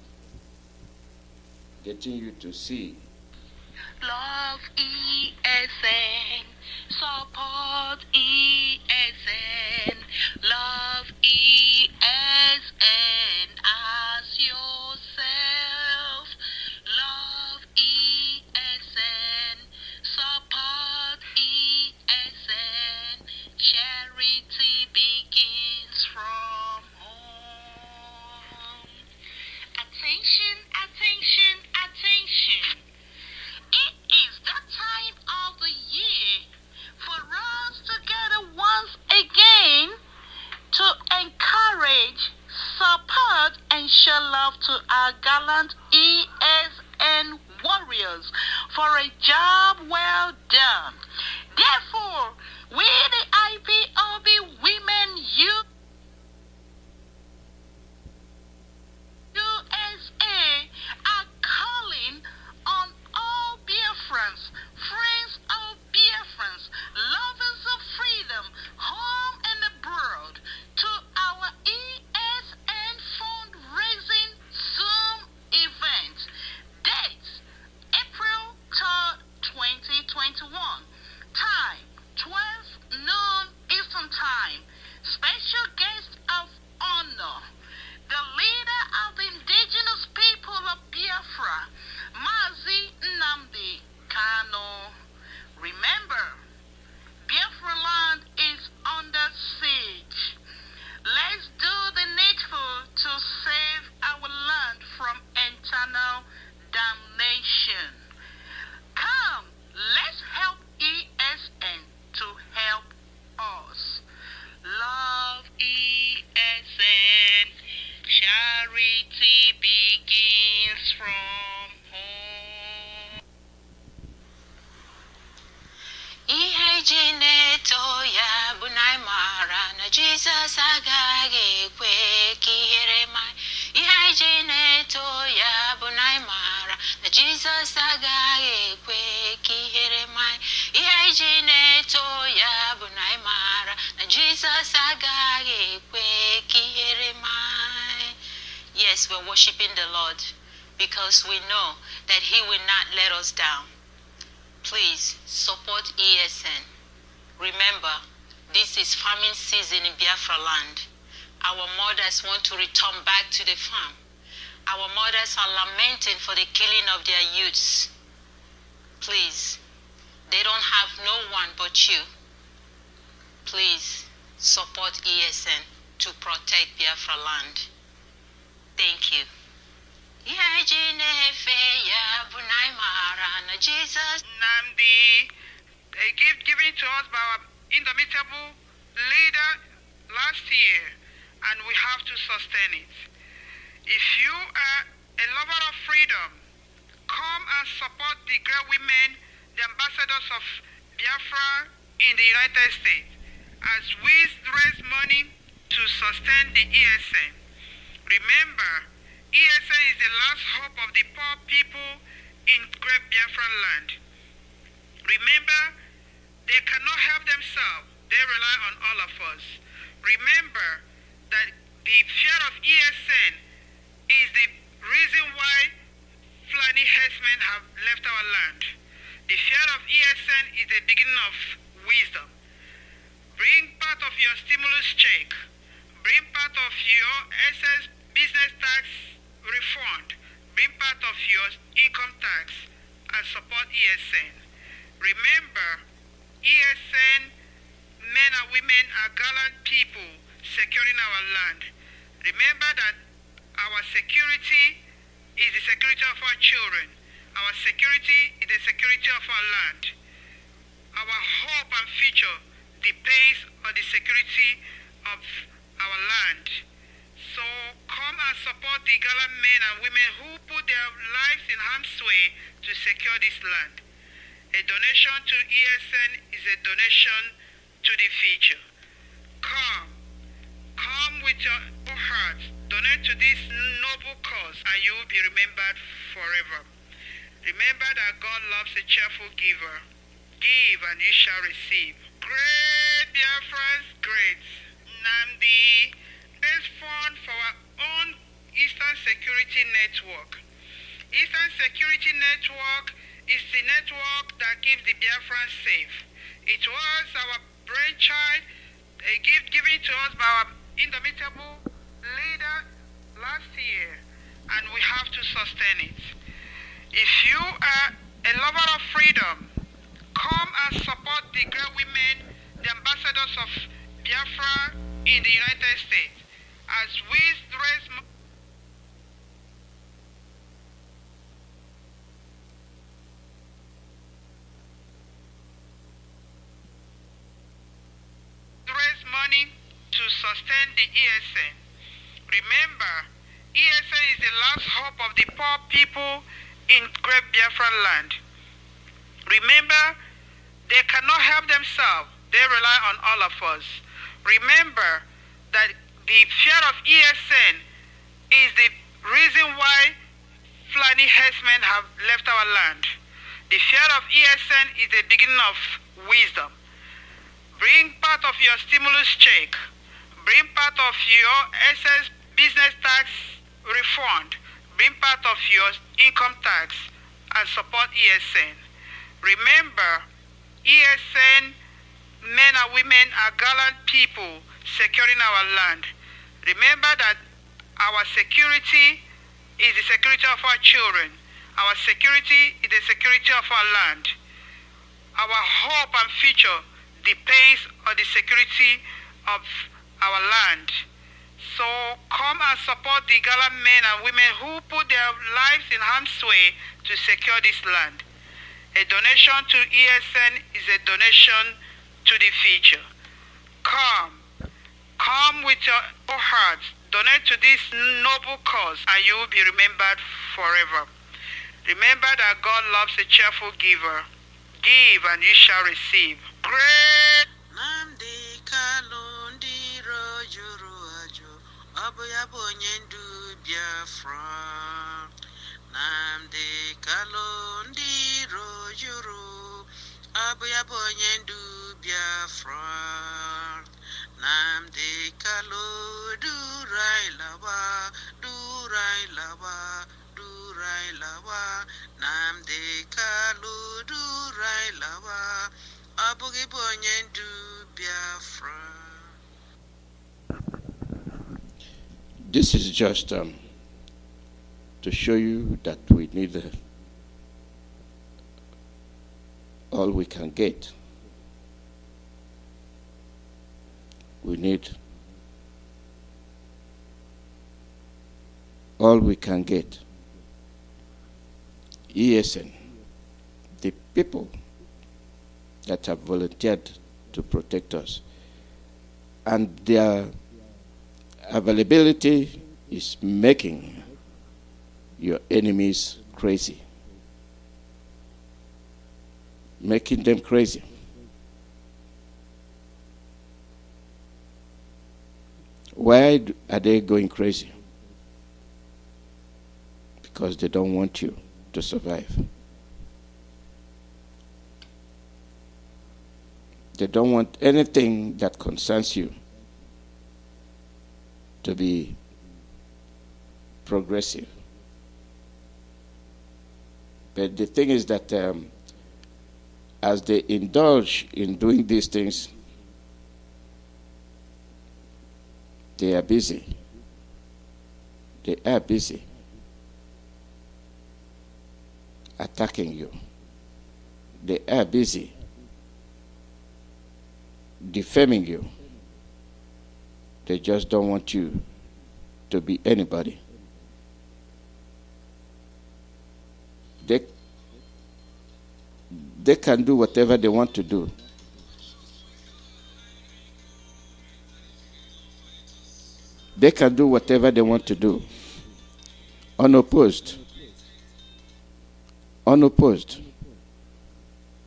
getting you to see. Love ESN, support ESN, sincere love to our gallant ESN warriors for a job well done. Therefore, we the IPOB Women USA are calling on all Biafrans, friends of Biafrans, lovers of freedom, home and abroad, to our ESN fundraising Zoom event. Dates, April 3rd, 2021. Time, 12 noon Eastern Time. Special guest of honor, the leader of the indigenous people of Biafra, Mazi Nnamdi Kanu. Remember, Biafra land is under siege. Let's do the needful to save our land from eternal damnation. Come, let's help ESN to help us. Love ESN. Charity begins from home. Ihe ji na-eto ya bụ na anyị maara na Jizọs agaghị ekwe ka ihere maa. Ihe ji na-eto ya bụ na anyị maara na Jizọs agaghị ekwe ka ihere maa. Ihe ji na-eto ya bụ na anyị maara na Jizọs agaghị ekwe ka ihere maa. Yes, we're worshiping the Lord because we know that He will not let us down. Please support ESN. Remember, this is farming season in Biafra land. Our mothers want to return back to the farm. Our mothers are lamenting for the killing of their youths. Please, they don't have no one but you. Please support ESN to protect Biafra land. Thank you. Jesus Nnamdi, a gift given to us by our indomitable leader last year, and we have to sustain it. If you are a lover of freedom, come and support the great women, the ambassadors of Biafra in the United States, as we raise money to sustain the ESN. Remember, ESN is the last hope of the poor people in great Biafran land. Remember, they cannot help themselves. They rely on all of us. Remember that the fear of ESN is the reason why Fulani herdsmen have left our land. The fear of ESN is the beginning of wisdom. Bring part of your stimulus check. Bring part of your excess business tax refund. Bring part of your income tax and support ESN. Remember, ESN men and women are gallant people securing our land. Remember that our security is the security of our children. Our security is the security of our land. Our hope and future depends on the security of our land. So come and support the gallant men and women who put their lives in harm's way to secure this land. A donation to ESN is a donation to the future. Come with your heart, donate to this noble cause, and you will be remembered forever. Remember that God loves a cheerful giver. Give and you shall receive. Great Biafrans, great. Nnamdi, let's fund for our own Eastern Security Network. Eastern Security Network is the network that keeps the Biafrans safe. It was our brainchild, a gift given to us by our indomitable leader last year, and we have to sustain it. If you are a lover of freedom, come and support the great women, the ambassadors of Biafra in the United States, as we raise money to sustain the ESN. Remember, ESN is the last hope of the poor people in great Biafran land. Remember, they cannot help themselves. They rely on all of us. Remember that the fear of ESN is the reason why Fulani herdsmen have left our land. The fear of ESN is the beginning of wisdom. Bring part of your stimulus check. Bring part of your excess business tax refund. Bring part of your income tax and support ESN. Remember, ESN men and women are gallant people securing our land. Remember that our security is the security of our children. Our security is the security of our land. Our hope and future depends on the security of our land. So come and support the gallant men and women who put their lives in harm's way to secure this land. A donation to ESN is a donation to the future. Come with your hearts, donate to this noble cause, and you will be remembered forever. Remember that God loves a cheerful giver. Give and you shall receive. Great. Namdi kalundi rojuru ajo abuyabo nyendu Biafra. Namdi kalundi rojuru abuyabo nyendu Biafra. Namdi kalu durai lava. Namde kalu durai lava abugi bonyendu Biafra. This is just to show you that we need all we can get. We need all we can get. ESN, the people that have volunteered to protect us, and their availability is making your enemies crazy, making them crazy. Why are they going crazy? Because they don't want you to survive. They don't want anything that concerns you to be progressive. But the thing is that as they indulge in doing these things, they are busy. They are busy attacking you. They are busy defaming you. They just don't want you to be anybody. They can do whatever they want to do. They can do whatever they want to do. Unopposed.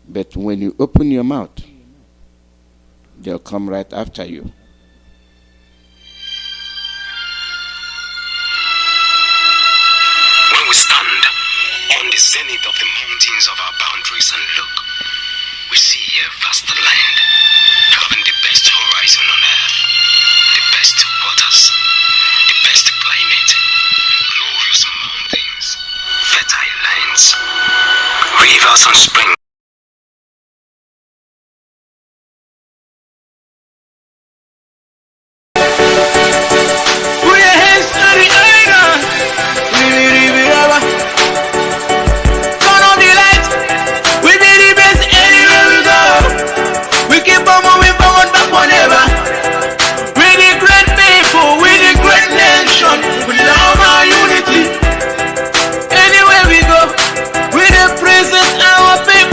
But when you open your mouth, they'll come right after you. When we stand on the zenith of the mountains of our boundaries and look, we see a vast land, having the best horizon on earth, the best waters, the best climate, glorious mountains, fertile lands, rivers and springs. Anywhere we go, we the present our people.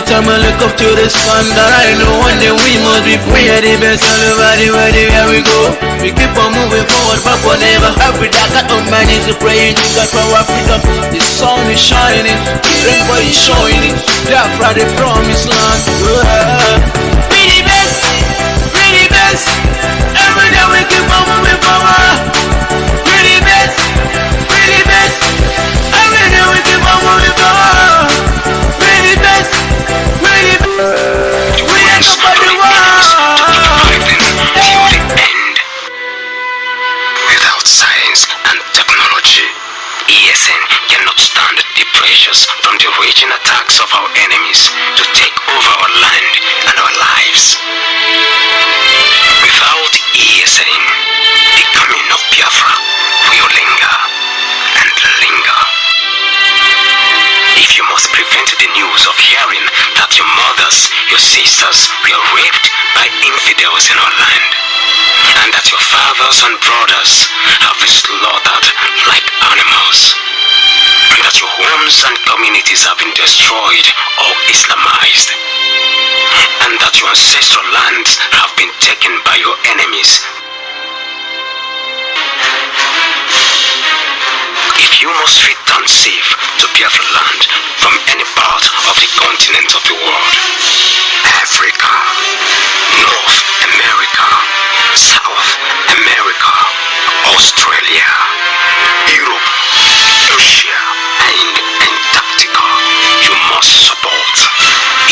Anytime I look up to the sun, that I know one day we must be free. We are the best, everybody ready, here we go. We keep on moving forward, but whatever. Every day I got on my knees to praying to God for our freedom. The sun is shining, the rainbow is showing. Biafra, the promised land. We the best, we the best. Every day we keep on moving forward. We the best, we the best. Every day we keep on moving forward. We the best, we the best. We are top of the world. Till the end. Without science and technology, ESN cannot stand the pressures from the raging attacks of our enemies to take over our land and our lives. Without ESN, the coming of Biafra will linger and linger. If you must prevent the news of hearing that your mothers, your sisters were raped by infidels in our land, and that your fathers and brothers have been slaughtered like animals, and that your homes and communities have been destroyed or Islamized, and that your ancestral lands have been taken by your enemies. If you must return safe to Biafra land from any part of the continent of the world, Africa, North America, South America, Australia, Europe, Asia, and Antarctica, you must support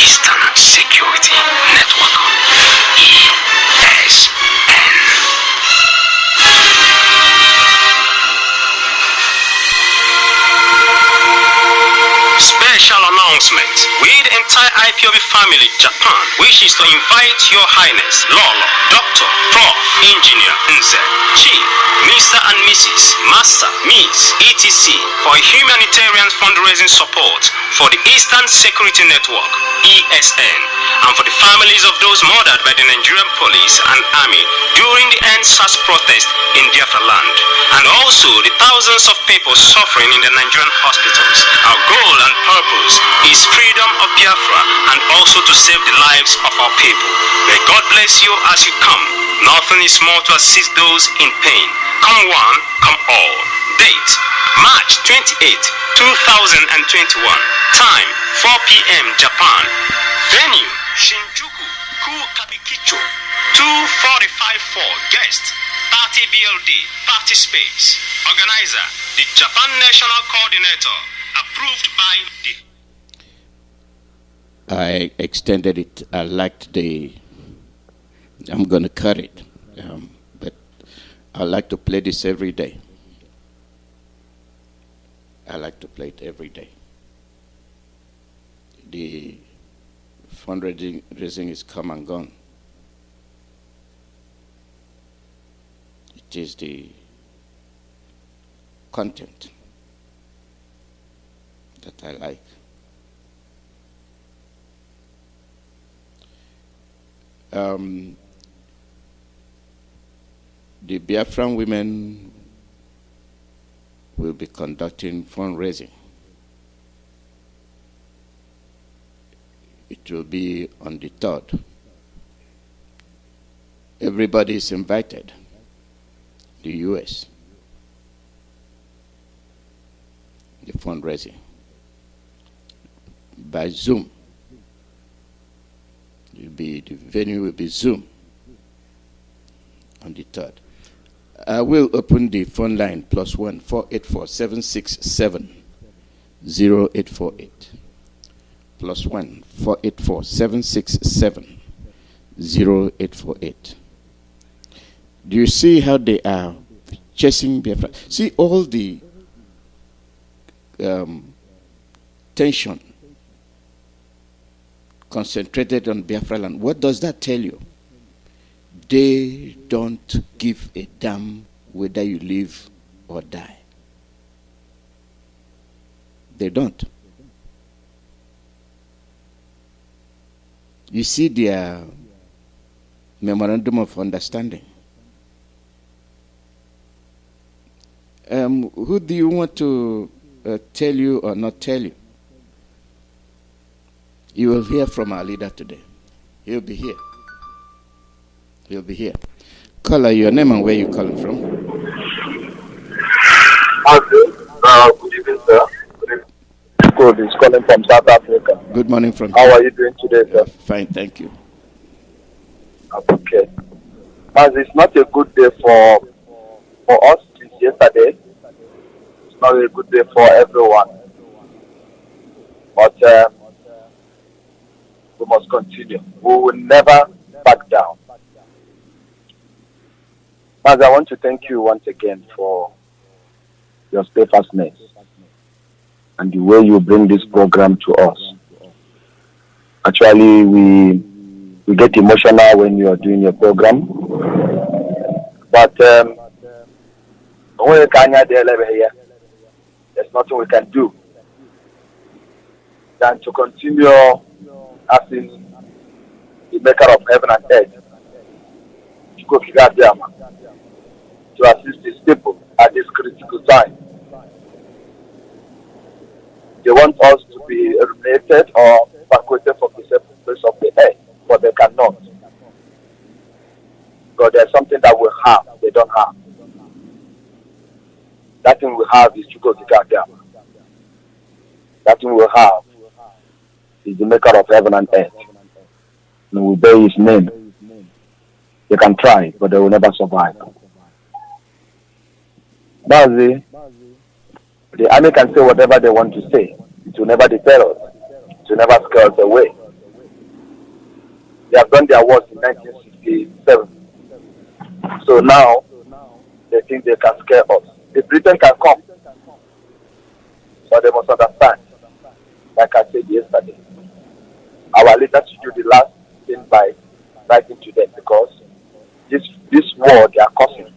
Eastern Security Network, ESN. Special announcement. We, the entire Ipob family, Japan, wishes to invite Your Highness, Lolo, Doctor, Prof, Engineer, Nze, Chief, Mr. and Mrs., Master, Miss, etc. for a humanitarian fundraising support for the Eastern Security Network, ESN, and for the families of those murdered by the Nigerian police and army during the EndSARS protest in Biafra land, and also the thousands of people suffering in the Nigerian hospitals. Our goal and purpose is freedom of Biafra and also to save the lives of our people. May God bless you as you come. Nothing is more to assist those in pain. Come one, come all. Date, March 28, 2021. Time, 4 p.m. Japan. Venue, Shinjuku, Kabikicho, 2454. Guest, 30 BLD, 30 space. Organizer, the Japan National Coordinator. Approved by the... I extended it. I liked I'm going to cut it. But I like to play this every day. I like to play it every day. The fundraising is come and gone. It is the content that I like. The Biafran women will be conducting fundraising. It will be on the 3rd. Everybody is invited. The US. The fundraising. By Zoom. The venue will be Zoom on the 3rd. I will open the phone line +1 484 767 0848. +1 484 767 0848. Do you see how they are chasing Biafra? See all the tension concentrated on Biafra land. What does that tell you? They don't give a damn whether you live or die. They don't. You see their memorandum of understanding. Who do you want to tell you or not tell you? You will hear from our leader today. He'll be here. He'll be here. Caller, your name and where you calling from? Good evening, sir. Good. He's calling from South Africa. Good morning from How here. are you doing today, sir? Fine, thank you. Okay. As it's not a good day for us since yesterday. It's not a good day for everyone. But we must continue. We will never back down. As I want to thank you once again for your steadfastness and the way you bring this program to us. Actually, we get emotional when you are doing your program. But there's nothing we can do than to continue asking the maker of heaven and earth to assist these people at this critical time. They want us to be eliminated or evacuated from the surface of the earth, but they cannot. Because there's something that we have, they don't have. That thing we have is Chukwuemeka. That thing we have is the maker of heaven and earth. And we bear his name. They can try, but they will never survive. The army can say whatever they want to say. It will never deter us. It will never scare us away. They have done their work in 1967. So now, they think they can scare us. The Britain can come. But they must understand, like I said yesterday, our leaders should do the last thing by writing to them, because this war they are causing,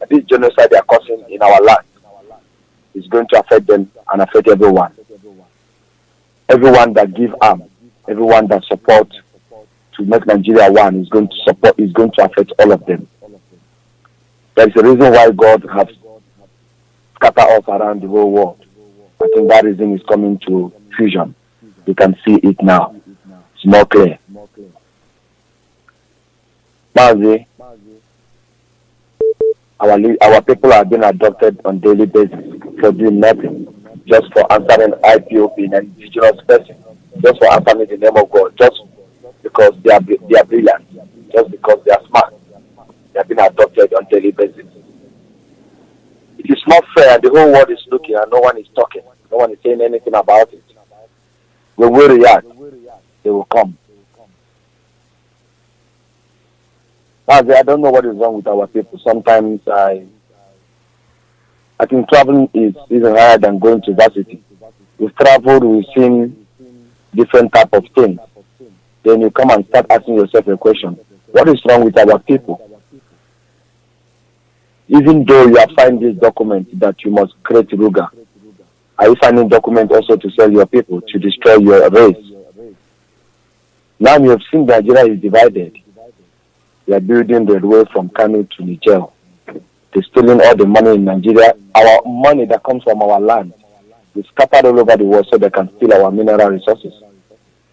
and this genocide they are causing in our land, is going to affect them and affect everyone. Everyone that give arm, everyone that support to make Nigeria one is going to affect all of them. There is a reason why God has scattered us around the whole world. I think that reason is coming to fusion. You can see it now. It's more clear. Mazi, our people are being adopted on daily basis for doing nothing, just for answering IPOB and indigenous person, just for answering the name of God, just because they are brilliant, just because they are smart. They have been adopted on daily basis. It is not fair. The whole world is looking and no one is talking. No one is saying anything about it. When we react, they will come. I don't know what is wrong with our people. Sometimes I think traveling is even higher than going to varsity. We've traveled, we've seen different type of things. Then you come and start asking yourself a question. What is wrong with our people? Even though you have signed this document that you must create Ruga, are you signing document also to sell your people, to destroy your race? Now you have seen Nigeria is divided. They are building the way from Kano to Niger. They're stealing all the money in Nigeria. Our money that comes from our land is scattered all over the world so they can steal our mineral resources.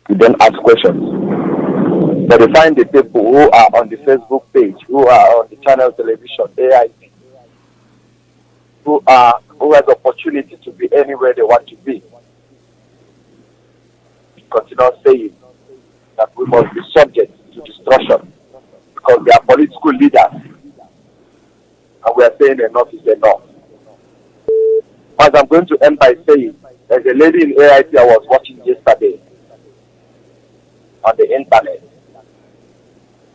We then ask questions. But they find the people who are on the Facebook page, who are on the channel television, AIT, who has opportunity to be anywhere they want to be. Continue saying that we must be subject to destruction because they are political leaders. And we are saying enough is enough. As I'm going to end by saying, there's a lady in AIT I was watching yesterday on the internet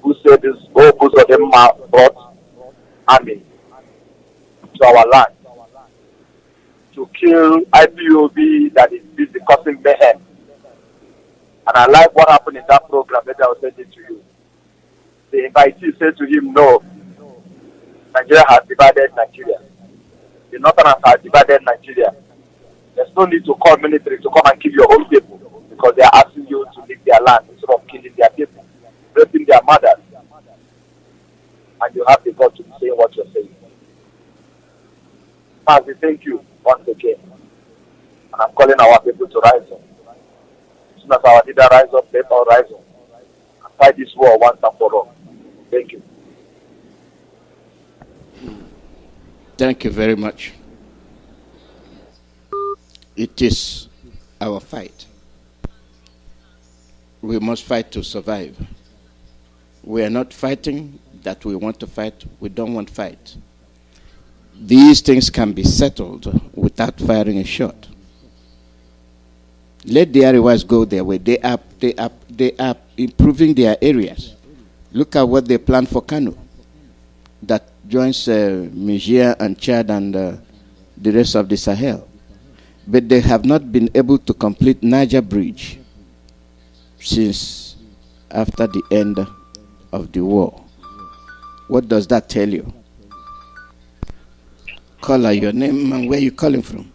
who said this whole both of them brought army to our land to kill IPOB that is busy causing mayhem. And I like what happened in that program. Maybe I will send it to you. The invitee said to him, no, Nigeria has divided Nigeria. The Northerners have divided Nigeria. There's no need to call military to come and kill your own people because they are asking you to leave their land instead of killing their people, raping their mothers. And you have the God to be saying what you're saying. Mazi, thank you once again. And I'm calling our people to rise up, soon as our leader rise up, let all rise up and fight this war once and for all. Thank you. Thank you very much. It is our fight. We must fight to survive. We are not fighting that we want to fight. We don't want fight. These things can be settled without firing a shot. Let the Ariwas go their way. They are improving their areas. Look at what they plan for Kano, that joins Niger and Chad and the rest of the Sahel. But they have not been able to complete Niger Bridge since after the end of the war. What does that tell you? Caller, your name and where you calling from?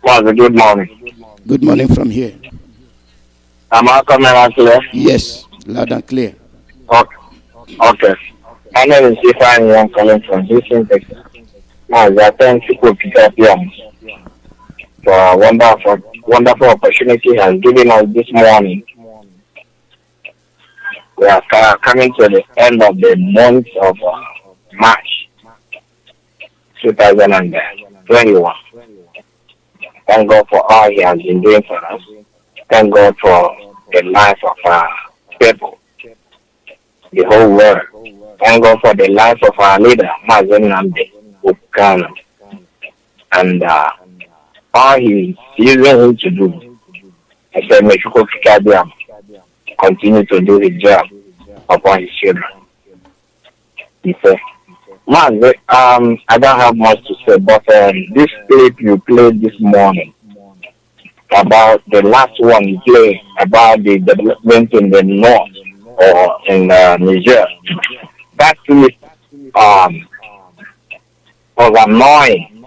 Father, good morning. Good morning from here. Am I coming out clear? Yes, loud and clear. Okay. My name is Stefan. I'm calling from Houston, Texas. I thank Chukwuemeka Alozie for a wonderful opportunity he has given us this morning. We are coming to the end of the month of March 2021. Thank God for all he has been doing for us. Thank God for the life of our people, the whole world. Thank God for the life of our leader, Mazen Namde Ukano, and all he's using him to do. I said, may Chukwuemeka Alozie continue to do his job upon his children. He said, man, I don't have much to say, but this clip you played this morning about the last one you played about the development in the north or in Niger, that clip was annoying.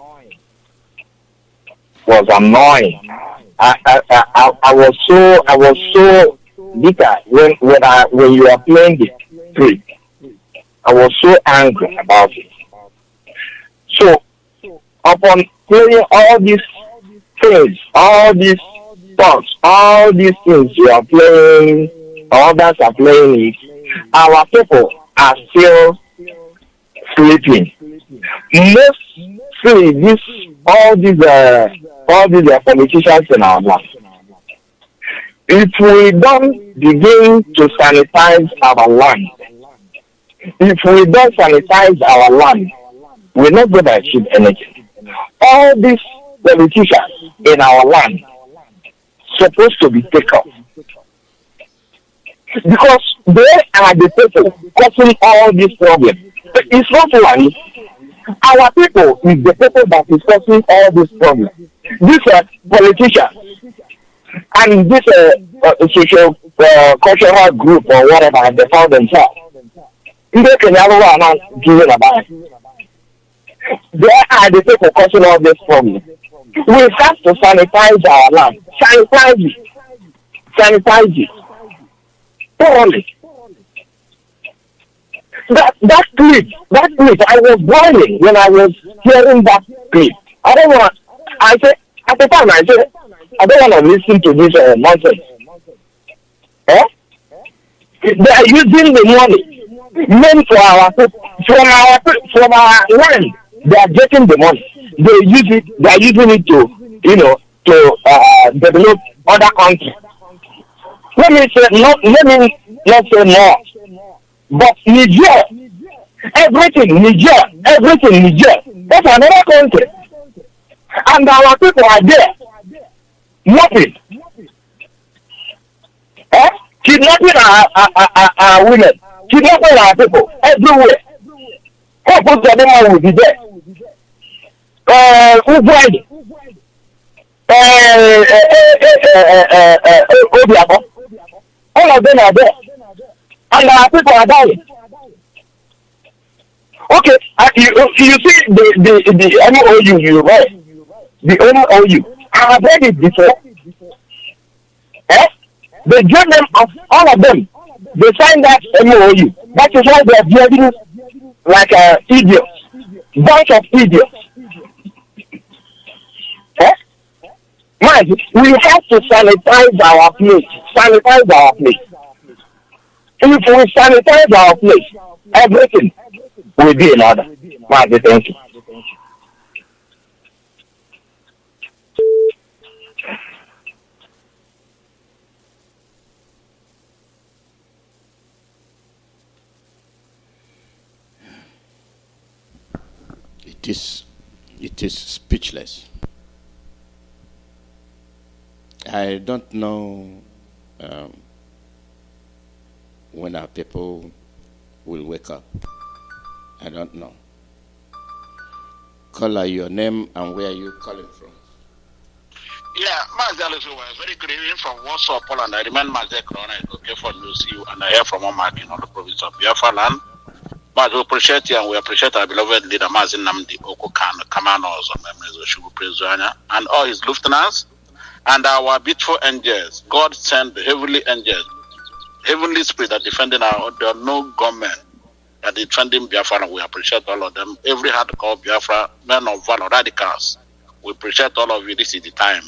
I was so bitter when you are playing the clip. I was so angry about it. So, upon playing all these things, all these thoughts, all these things you are playing, others are playing it, our people are still sleeping. Mostly, all these politicians in our land. If we don't begin to sanitize our land, if we don't sanitize our land, we're not going to achieve anything. All these politicians in our land supposed to be taken up. Because they are the people causing all these problems. But it's not one. Our people is the people that is causing all these problems. These politicians and this social cultural group or whatever they found themselves. They are the people causing all this problem. We have to sanitize our land. Sanitize it. Thoroughly. That clip, I was boiling when I was hearing that clip. I don't want, I said, at the time I said, I don't want to listen to this nonsense. They are using the money meant for from our land. They are getting the money. They are using it to develop other countries. Let me not say more. But Niger, everything Niger. That's another country. And our people are there. Nothing. Kidnapping our women. Kidnapping our people everywhere. People will be there. Uguay. Obiabo. All of them are there. And our people are dying. Okay, you see the MOU you read. The MOU. I have read it before. They gave them all of them. They signed that MOU. That is why they are behaving like idiots. Bunch of idiots. Man, we have to sanitize our place. Sanitize our place. If we sanitize our place, everything will be in order. Man, thank you. It is speechless. I don't know when our people will wake up. I don't know. Caller, your name and where are you calling from? Yeah, Mazi Alozie was very good evening from Warsaw, Poland. I remain Mazi Corona, okay for news you, and I hear from Omar in all the province of Biafra land. But we appreciate you and we appreciate our beloved leader Mazi Namdi Okukan, Kamanos, and all his lieutenants and our beautiful angels. God sent the heavenly angels, heavenly spirit that defending our there are no government that defending Biafra, and we appreciate all of them. Every hardcore Biafra, men of valor, radicals. We appreciate all of you. This is the time.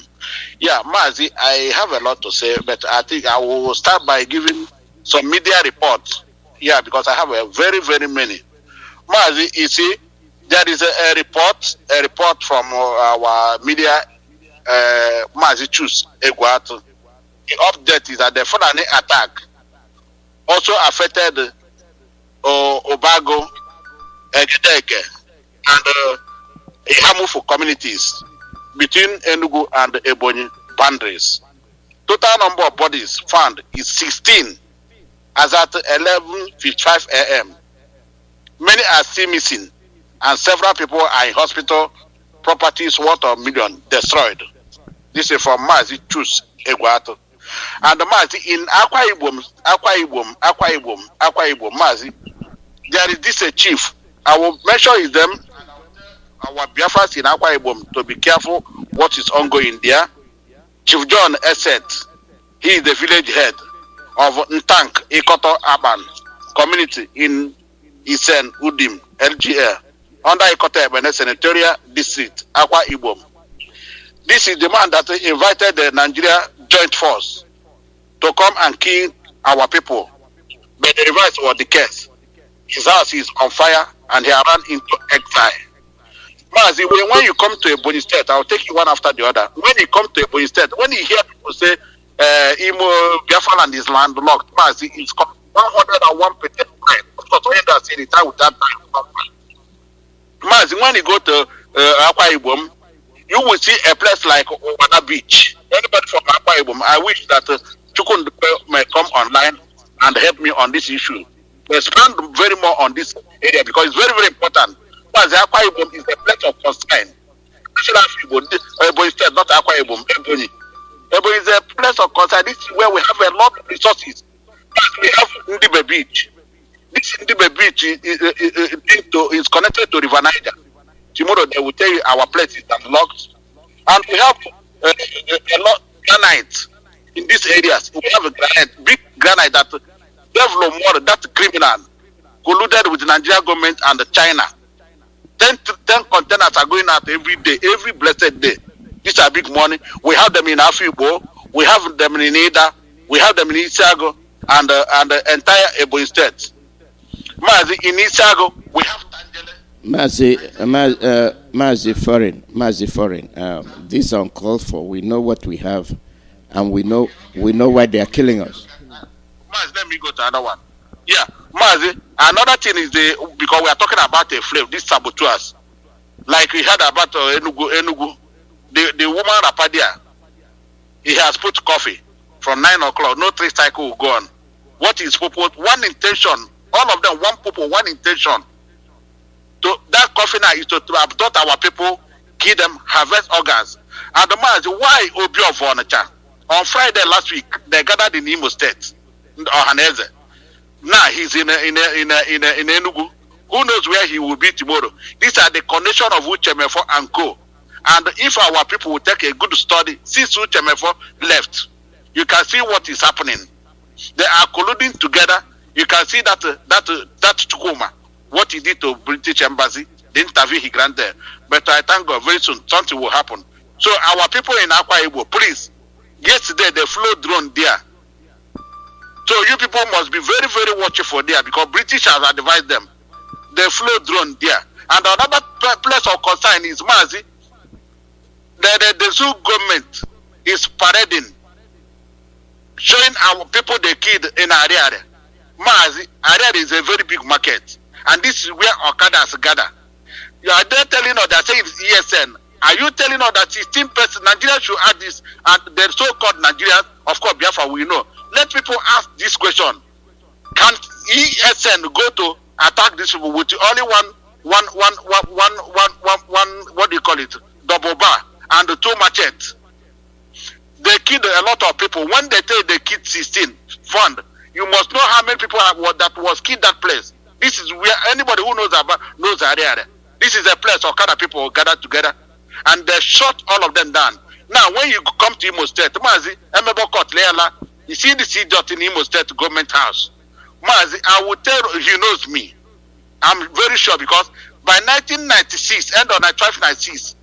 Yeah, Mazi, I have a lot to say, but I think I will start by giving some media reports. Yeah, because I have a very, very many. Mazi, you see, there is a report from our media, Mazi Chus Egwatu. The update is that the Fulani attack also affected Obago, Egedeke, and Ihamufu communities between Enugu and Ebonyi boundaries. Total number of bodies found is 16 as at 11:55 a.m. Many are still missing, and several people are in hospital. Properties worth of millions destroyed. This is from Mazi Chus Egwatu. And Mazi in Akwa Ibom, Mazi, there is this chief. I will mention his name. Our Biafras in Akwa Ibom to be careful what is ongoing there. Chief John Esset, he is the village head of Ntank Ikoto Urban community in Isen Udim, LGA, under Ikoto Ebene Senatorial District, Akwa Ibom. This is the man that invited the Nigeria Joint Force to come and kill our people. But the reverse was the case. His house is on fire and he ran into exile. Mazi, when you come to Ebonyi State, I'll take you one after the other. When you come to Ebonyi State, when you hear people say, Imo Biafra land is landlocked, Mazi, it's 101% right. Of course, when that's in the time with that time. Mazi, when you go to Akwa Ibom, you will see a place like Owada Beach. Anybody from Akwa Ibom, I wish that Chukwuemeka may come online and help me on this issue. Expand very more on this area because it's very, very important. Because Akwa Ibom is a place of concern. Ebonyi State, not Akwa Ibom, Ebonyi. Ebonyi is a place of concern. This is where we have a lot of resources. We have Ndibe Beach. This Ndibe Beach is connected to River Niger. Tomorrow they will tell you our place is unlocked. And we have a lot of granite in these areas. We have a granite, big granite that Devlo More, that criminal, colluded with the Nigerian government and China. 10 containers are going out every day, every blessed day. These are big money. We have them in Afibo, we have them in Ida, we have them in Isago, and the entire Ebonyi State. Mazi, in Isago, we have Mazi foreign. This is uncalled for. We know what we have, and we know why they are killing us. Mazi, let me go to another one. Yeah, Mazi, another thing is because we are talking about a flame, these saboteurs. Like we heard about Enugu. The woman Rapadia, he has put coffee from 9 o'clock, no 3 cycle will go on. What is purpose? One intention, all of them, one purpose, one intention. That coffee now is to abduct our people, kill them, harvest organs. And the man is why Obi of Onitsha? On Friday last week, they gathered in Imo State, Ohaneze. Now he's in Enugu. Who knows where he will be tomorrow? These are the condition of Uchemefo and Co. And if our people will take a good study, since Uchemefo left, you can see what is happening. They are colluding together. You can see that Chukwuma, what he did to British Embassy, the interview he granted. But I thank God very soon something will happen. So our people in Akwa Ibom, please, yesterday they flew drone there. So you people must be very, very watchful there because British has advised them. They flew drone there. And another place of concern is Mazi. The zoo government is parading, showing our people they killed in Ariare. Mazi, Ariare is a very big market. And this is where Okadas gather. You are there telling us that say it's ESN. Are you telling us that 16% Nigeria should add this and the so-called Nigerians, of course Biafra we know. Let people ask this question. Can ESN go to attack these people with only one what do you call it? Double bar and 2 machetes? They killed a lot of people. When they tell they killed 16 fund, you must know how many people that was killed that place. This is where anybody who knows about knows the area. This is a place Okada people gather together and they shot all of them down. Now when you come to Imo State, Mazi, Emebo Court Leala, you see this idiot in Imo State government house. Mazi, I will tell he knows me. I'm very sure because by 1996, end of 1996,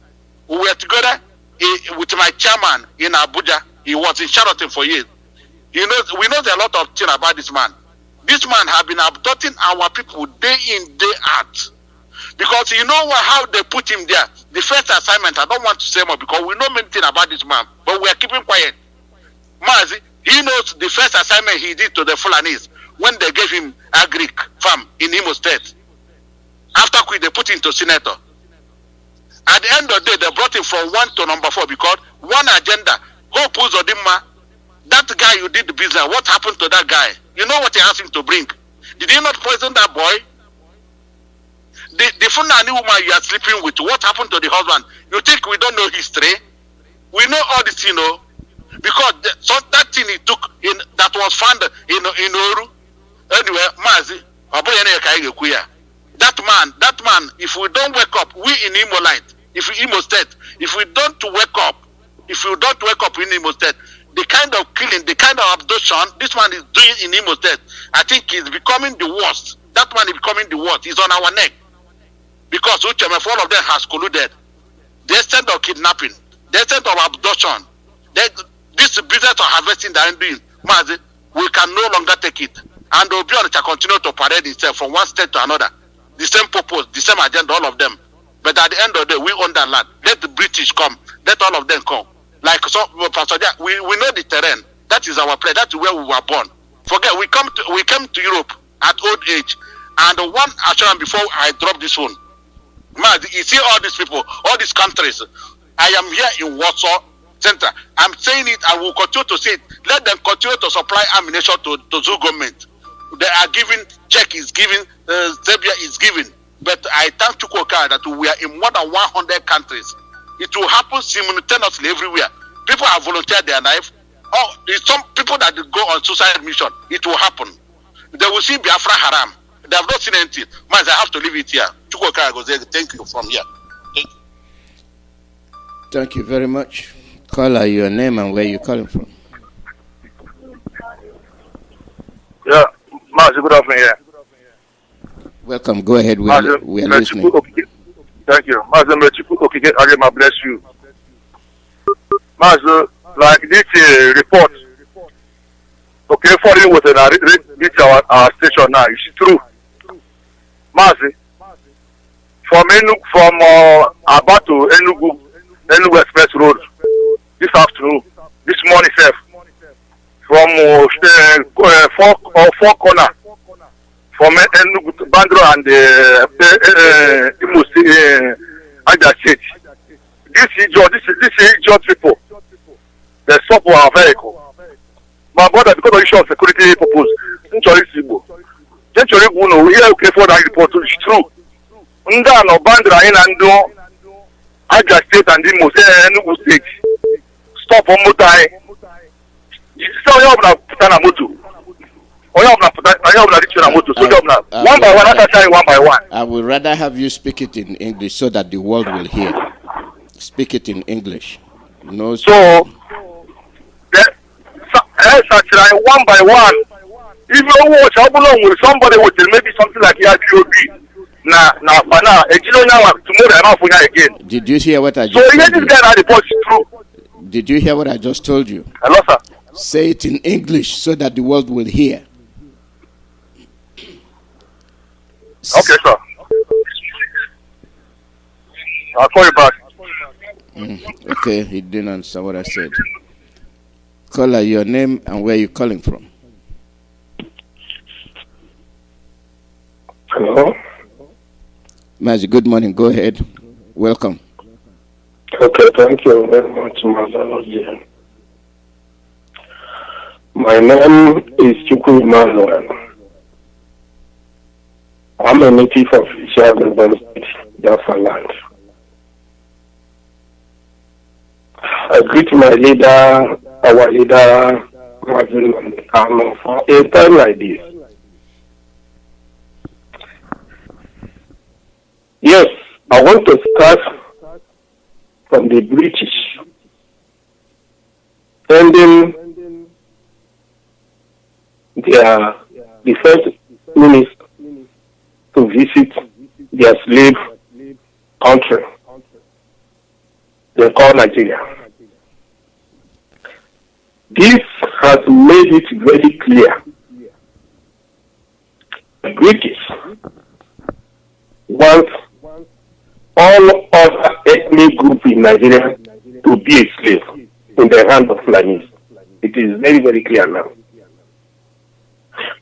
we were together with my chairman in Abuja. He was in Charlton for years. We know a lot of things about this man. This man has been abducting our people day in, day out. Because you know how they put him there. The first assignment, I don't want to say more because we know many things about this man, but we are keeping quiet. Mazi, he knows the first assignment he did to the Fulanis when they gave him agric farm in Imo State. After they put him to senator. At the end of the day, they brought him from 1 to number 4 because one agenda. Hope Uzodimma, that guy you did the business, what happened to that guy? You know what he asked him to bring? Did he not poison that boy? The Fulani woman you are sleeping with, what happened to the husband? You think we don't know history? We know all this, you know. Because so that thing he took in that was found in Oru. Anyway, Mazi, that man, if we don't wake up, we in Imo Light, Imo State, if we don't wake up in Imo State, the kind of killing, the kind of abduction this man is doing in Imo State, I think he's becoming the worst. That man is becoming the worst. He's on our neck. Because all of them has colluded. The extent of kidnapping, the extent of abduction, this business of harvesting that I'm doing, Mazi, we can no longer take it. And Obion can continue to parade itself from one state to another. The same purpose, the same agenda, all of them. But at the end of the day, we own that land. Let the British come. Let all of them come. Like so, Pastor Jack, we know the terrain. That is our place. That's where we were born. Forget, we came to Europe at old age. And one assurance before I drop this one. Man, you see all these people, all these countries. I am here in Warsaw Center. I'm saying it, I will continue to say it. Let them continue to supply ammunition to Zoo government. They are giving, check is giving, Zambia is giving. But I thank Chukwuemeka that we are in more than 100 countries. It will happen simultaneously everywhere. People have volunteered their life. Oh, there's some people that go on suicide mission. It will happen. They will see Biafra haram. They have not seen anything. Man, I have to leave it here. Chukwuemeka Alozie, thank you from here. Thank you very much. Caller, your name and where you calling from. Yeah, Mazi, good afternoon. Yeah. Welcome. Go ahead. We are listening. Thank you. Mazi, Chukwuemeka, bless you. Mazi, like this report, okay, following with our station now, it's true. Mazi, from Aba to Enugu Express Road, this afternoon, this morning, self, from four corner, from Enugu to Bandro and Imo State, this idiot people, they stop our vehicle. My brother, because of issue of security purpose, we hear okay for that report, it's true. Ndano Bandra in and Aja State and Imo Enugu State. Stop on motor. So you have putana moto. One by one, after one by one. I would rather have you speak it in English so that the world will hear. Speak it in English. No. So one by one. If you watch, how long will somebody with maybe something like IPOB? Did you hear what I just told told you? you? This guy report is true. Did you hear what I just told you? Hello, sir. Say it in English so that the world will hear. Okay, sir. I'll call you back. Okay, he didn't understand what I said. Caller, your name and where you calling from? Hello? Mazi, good morning. Go ahead. Welcome. Okay, thank you very much, Mr. Alozie. My name is Chukwuemeka Alozie. I'm a native of Biafra State, Biafra land. I greet my leader, our leader, Marvin Kano, for a time like this. Yes, I want to start from the British, sending their defense minister to visit their slave country. They call Nigeria. This has made it very clear. The British want all other ethnic groups in Nigeria to be a slave in the hand of Fulanis. It is very, very clear now.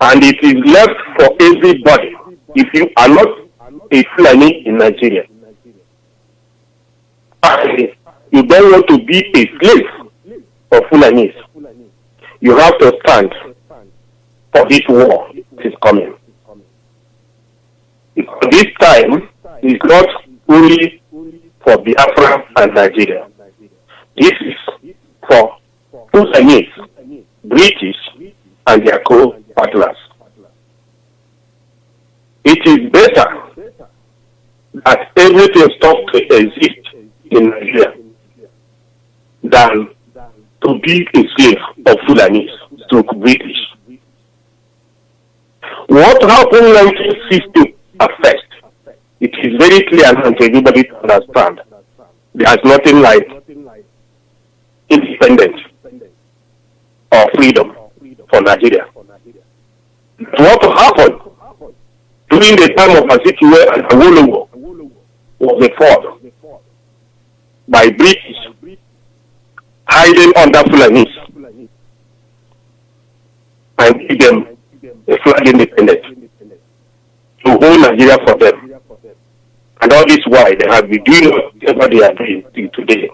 And it is left for everybody. If you are not a Fulani in Nigeria, and you don't want to be a slave of Fulanis, you have to stand for this war that is coming. Because this time is not only for Biafra and Nigeria. This is for Fulanese, British, and their co-partners. It is better that everything stops to exist in Nigeria than to be a slave of Fulanese to British. What happened in 1960 at first? It is very clear now to everybody to understand. There is nothing like independence or freedom for Nigeria. What happened during the time of Azikiwe and Awolowo was a fraud by British hiding under Fulanese and give them a flag independence to hold Nigeria for them. And all this why they have been doing whatever they are doing till today.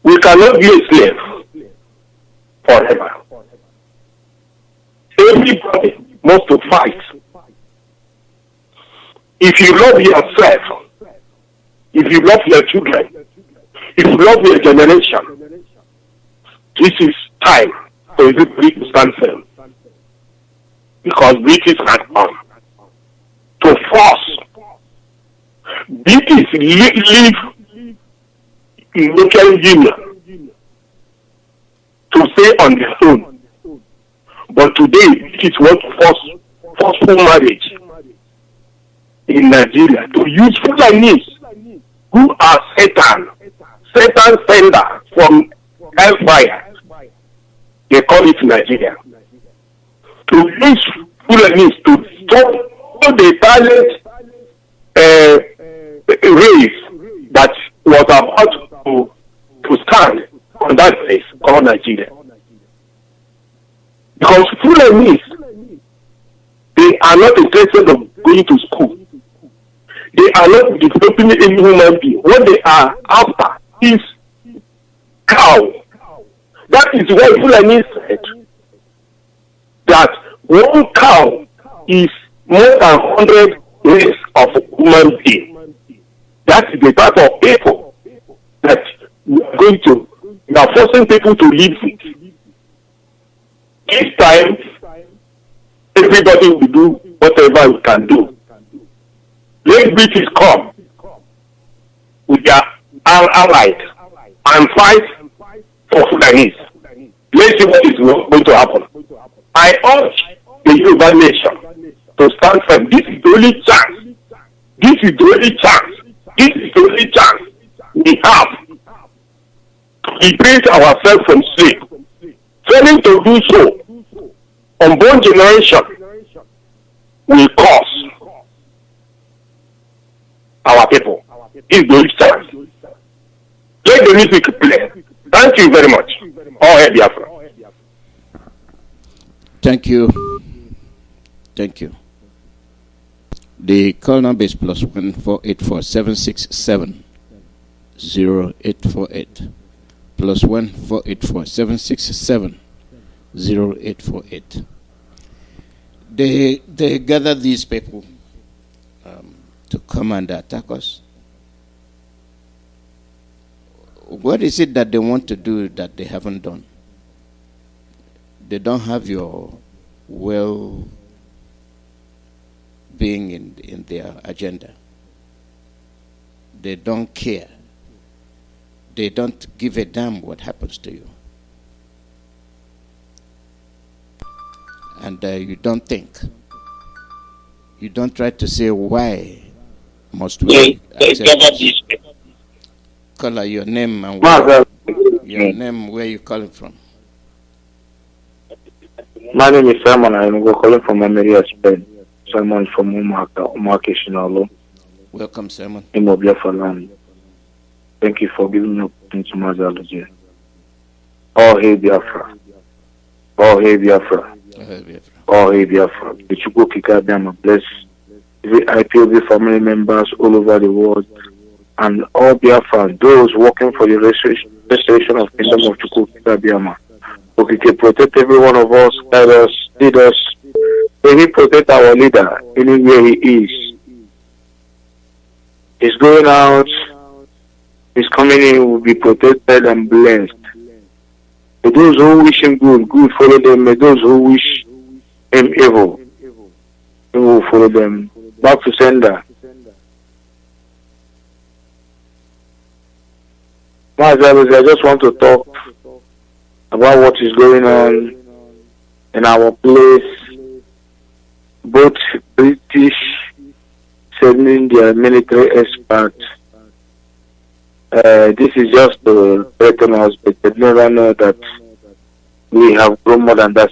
We cannot be a slave forever. Everybody must to fight. If you love yourself, if you love your children, if you love your generation, this is time for everybody to stand firm. Because British has come to force. British live in local union to stay on their own. But today, British want to force forceful marriage in Nigeria to use Fulanese who are Satan sender from hellfire. They call it Nigeria. To use Fulanese to stop all the talent race that was about to stand on that place called Nigeria. Because Fulanese, they are not interested in going to school. They are not developing any human being. What they are after is cow. That is why Fulanese said that one cow is more than 100 race of human being. That is the type of people that we are forcing people to live with. This time, everybody will do whatever we can do. Let British come with their allies and fight for Sudanese. Let's see what is going to happen. I urge the Yoruba nation to stand firm. This is the only chance. This is the only chance. This is the only chance we have to liberate ourselves from sleep. Failing to do so, unborn generation will cause our people. This is the only chance. Let the music play. Thank you very much. All hail Biafra. Thank you. Thank you. The call number is +1 484 767 0848. +1 484 767 0848. They gather these people to come and attack us. What is it that they want to do that they haven't done? They don't have your well-being in their agenda. They don't care. They don't give a damn what happens to you. And you don't think. You don't try to say why must we accept this. Caller, your name and where you calling from? My name is Simon. I'm calling from America, Spain. Simon from Umakishinalo. Welcome, Simon. In Biafra. Thank you for giving me opportunity to Mazi Alozie. All hail Biafra. All hail Biafra. All hail Biafra. The Chukwuemeka Alozie bless the IPOB family members all over the world and all Biafra, those working for the restoration of the kingdom of Chukwuemeka Alozie. Okay, protect every one of us, guide us, lead us. May He protect our leader anywhere he is. He's going out, he's coming in, will be protected and blessed. May those who wish him good, good follow them. May those who wish him evil, evil follow them. Back to sender. I just want to talk about what is going on in our place. Both British sending their military experts. This is just to threaten us, but they never know that we have grown more than that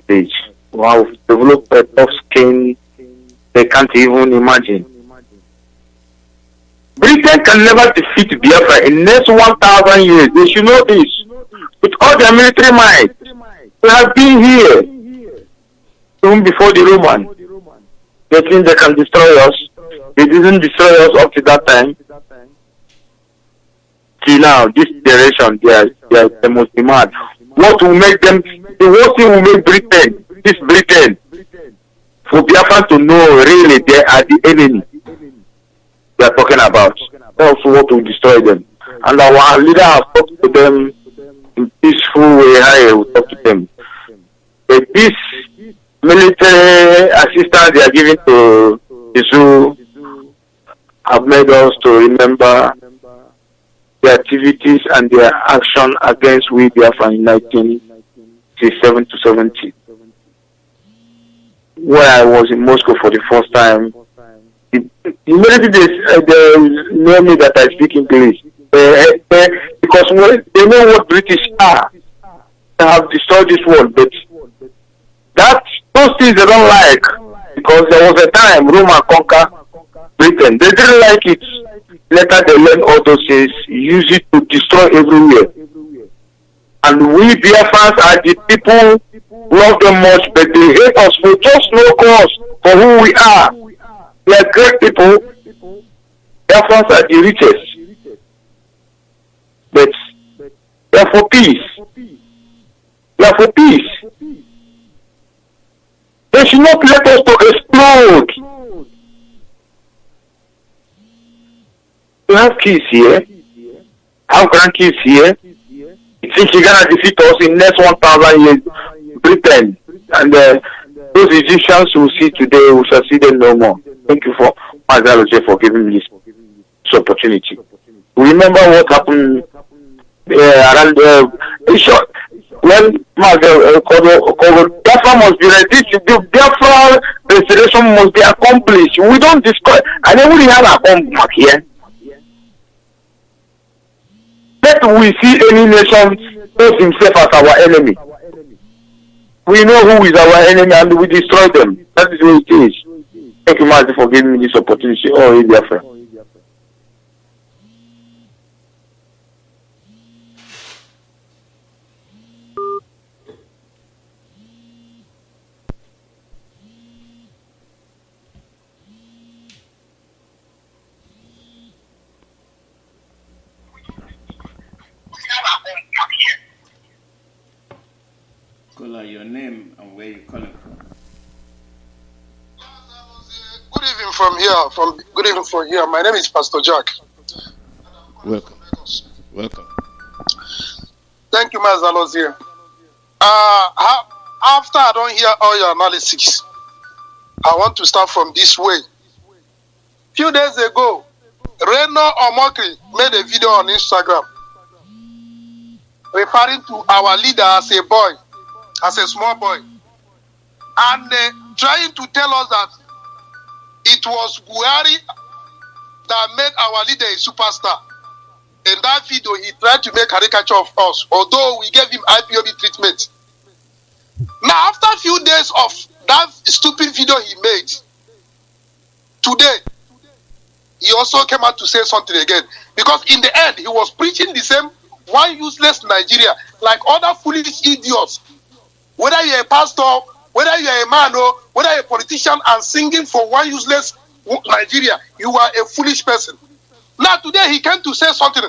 stage. We have developed a tough skin they can't even imagine. Britain can never defeat Biafra in the next 1,000 years. They should know this. With all their military might, they have been here even before the Roman. They think they can destroy us. They didn't destroy us up to that time. See now, this generation, they must be mad. What will make them, the worst thing will make Britain, this Britain, for Biafra to know really they are the enemy they are talking about. That's what will destroy them. And our leader has talked to them in peaceful way. I will talk to them. But this military assistance they are giving to the zoo have made us to remember their activities and their action against we Biafra in 1967 to 70. When I was in Moscow for the first time, immediately they know me that I speak English. Because they know what British are. They have destroyed this world, but those things they don't like, because there was a time Rome conquer Britain. They didn't like it. Later they learned all those things, use it to destroy everywhere. And we Biafrans are the people love them much, but they hate us for just no cause for who we are. We are great people. Biafrans are the richest. But they are for peace. They are for peace. They should not let us to explode. We have kids here. Have grandkids here. You think you're gonna defeat us in next 1,000 years? Britain and those Egyptians we see today, we shall see them no more. Thank you for Mazi Alozie for giving me this opportunity. Remember what happened around in short, when Biafra must be like this, the Biafra restoration must be accomplished. We don't discuss, and then we have a come here. Let we see any nation pose himself as our enemy. We know who is our enemy and we destroy them. That is what it is. Thank you, Master, for giving me this opportunity. Oh, Biafra. Caller, your name and where you calling from? Good evening from here. Good evening from here. My name is Pastor Jack. Welcome. Welcome. Thank you, Master Alozie. After I don't hear all your analysis, I want to start from this way. Few days ago, Reno Omokri made a video on Instagram referring to our leader as a boy, as a small boy, and trying to tell us that it was Buhari that made our leader a superstar. In that video, he tried to make a caricature of us, although we gave him IPOB treatment. Now, after a few days of that stupid video he made, today, he also came out to say something again. Because in the end, he was preaching the same one useless Nigeria, like other foolish idiots. Whether you're a pastor, whether you're a man, or whether you're a politician and singing for one useless Nigeria, you are a foolish person. Now today he came to say something.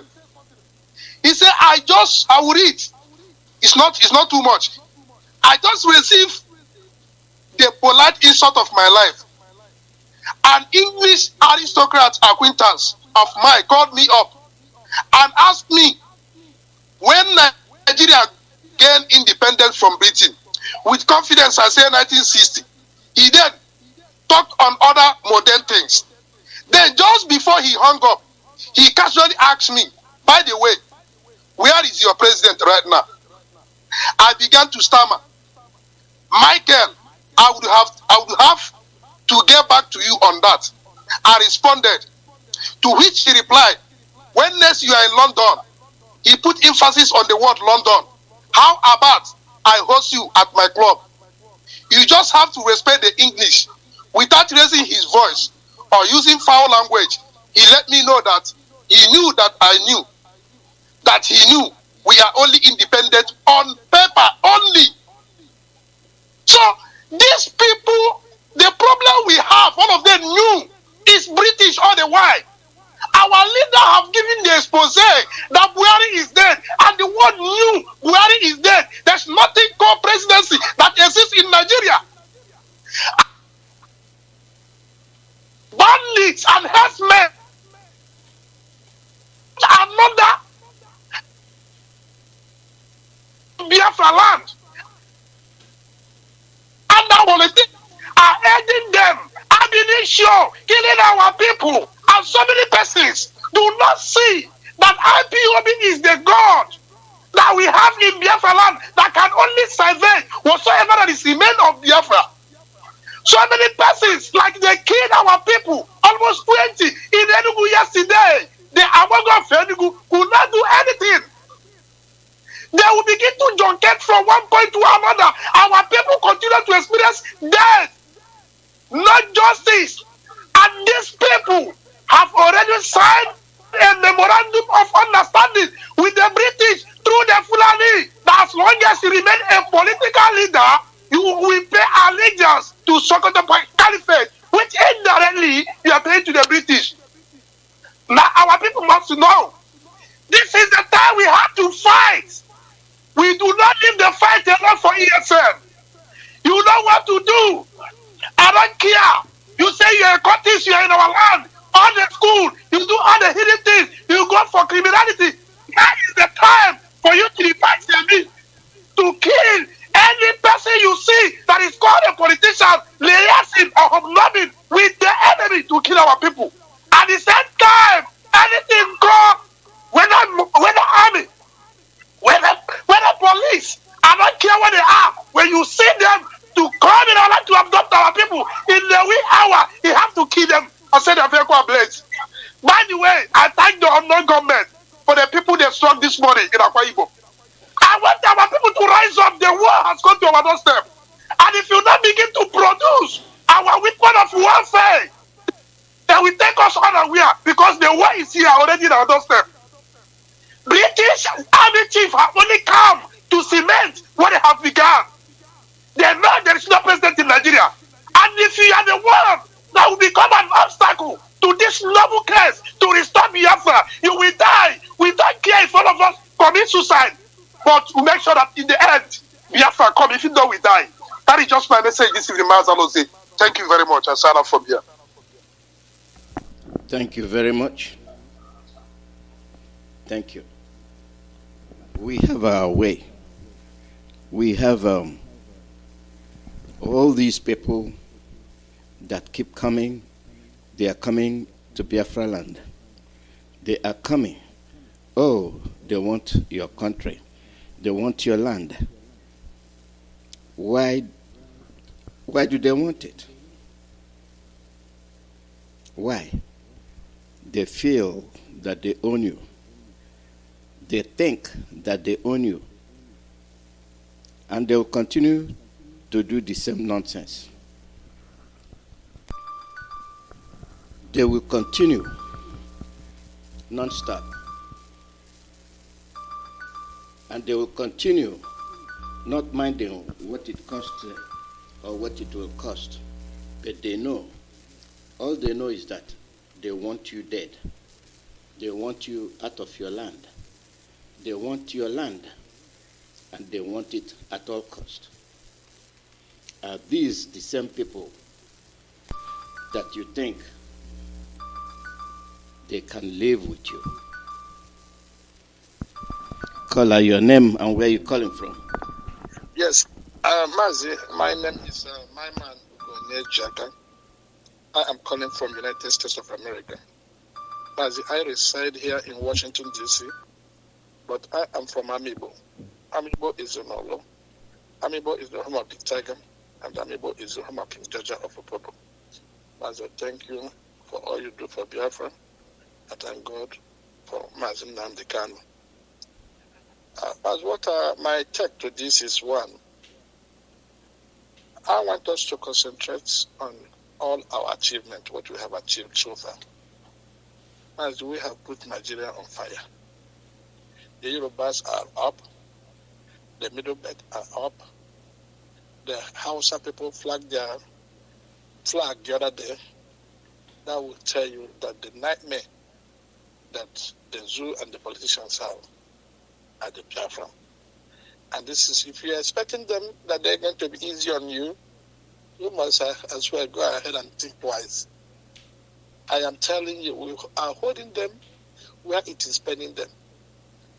He said, I will read. It's not too much. I just received the polite insult of my life. An English aristocrat acquaintance of mine called me up and asked me when Nigeria gained independence from Britain. With confidence, I say 1960. He then talked on other modern things. Then just before he hung up, he casually asked me, by the way, where is your president right now? I began to stammer. Michael, I would have to get back to you on that. I responded, to which he replied, when next you are in London, he put emphasis on the word London. How about I host you at my club? You just have to respect the English. Without raising his voice or using foul language, he let me know that he knew that I knew. That he knew we are only independent on paper only. So these people, the problem we have, all of them knew, is British all the while. Our leader have given the expose that Buhari is dead, and the world knew Buhari is dead. There's nothing called presidency that exists in Nigeria. Bandits and herdsmen, another Biafra land, and our politics are aiding them, ammunition, killing our people, and so many persons do not see that IPOB is the God that we have in Biafra land that can only survey whatsoever that is remain of Biafra. So many persons, like they killed our people, almost 20 in Enugu yesterday. The Amogo of Enugu could not do anything. They will begin to junket from one point to another. Our people continue to experience death, not justice. And these people have already signed a memorandum of understanding with the British through the Fulani that as long as you remain a political leader, you will pay allegiance to Sokoto Caliphate, which indirectly you are paying to the British. Now our people must know, this is the time we have to fight. We do not leave the fight alone for ESN. You know what to do. I don't care. You say you're a cultist, you're in our land, all the school, you do all the hidden things, you go for criminality. Now is the time for you to fight them to kill any person you see that is called a politician, liaising or hobnobbing with the enemy to kill our people. At the same time, anything go, whether army, whether police, care where they are. When you see them to come in order to abduct our people in the wee hour, you have to kill them and set their vehicle ablaze. By the way, I thank the unknown government for the people they struck this morning in Akwa Ibom. I want our people to rise up. The war has come to our doorstep. And if you not begin to produce our weapon of warfare, they will take us unaware because the war is here already in our doorstep. British Army chief have only come to cement what they have begun. They know there is no president in Nigeria. And if you are the one that will become an obstacle to this noble case to restore Biafra, you will die. We don't care if all of us commit suicide. But we make sure that in the end, Biafra come. If you know we die. That is just my message this evening, Alozie. Thank you very much. I sign up from here. Thank you very much. Thank you. We have our way. We have all these people that keep coming. They are coming to Biafra land. They are coming. Oh, they want your country. They want your land. Why do they want it? Why? They feel that they own you. They think that they own you. And they will continue to do the same nonsense. They will continue non-stop. And they will continue not minding what it costs or what it will cost. But they know, all they know is that they want you dead. They want you out of your land. They want your land, and they want it at all cost. Are these the same people that you think they can live with you? Call out your name and where you calling from. Yes, Mazi, my name is my man Jaka. I am calling from United States of America. Mazi, I reside here in Washington, D.C., but I am from Amibo. Amibo is in Olo. Amibo is the home of the tiger, and Amibo is the home of King Jaja of Ipob. Mazi, thank you for all you do for Biafra. I thank God for Mazi Nnamdi Kanu. As what my take to this is one, I want us to concentrate on all our achievements, what we have achieved so far. As we have put Nigeria on fire. The Yorubas are up, the Middle Belt are up, the Hausa people flagged their flag the other day. That will tell you that the nightmare that the zoo and the politicians have at the Biafra. And this is, if you're expecting them that they're going to be easy on you, you must as well go ahead and think twice. I am telling you, we are holding them where it is spending them.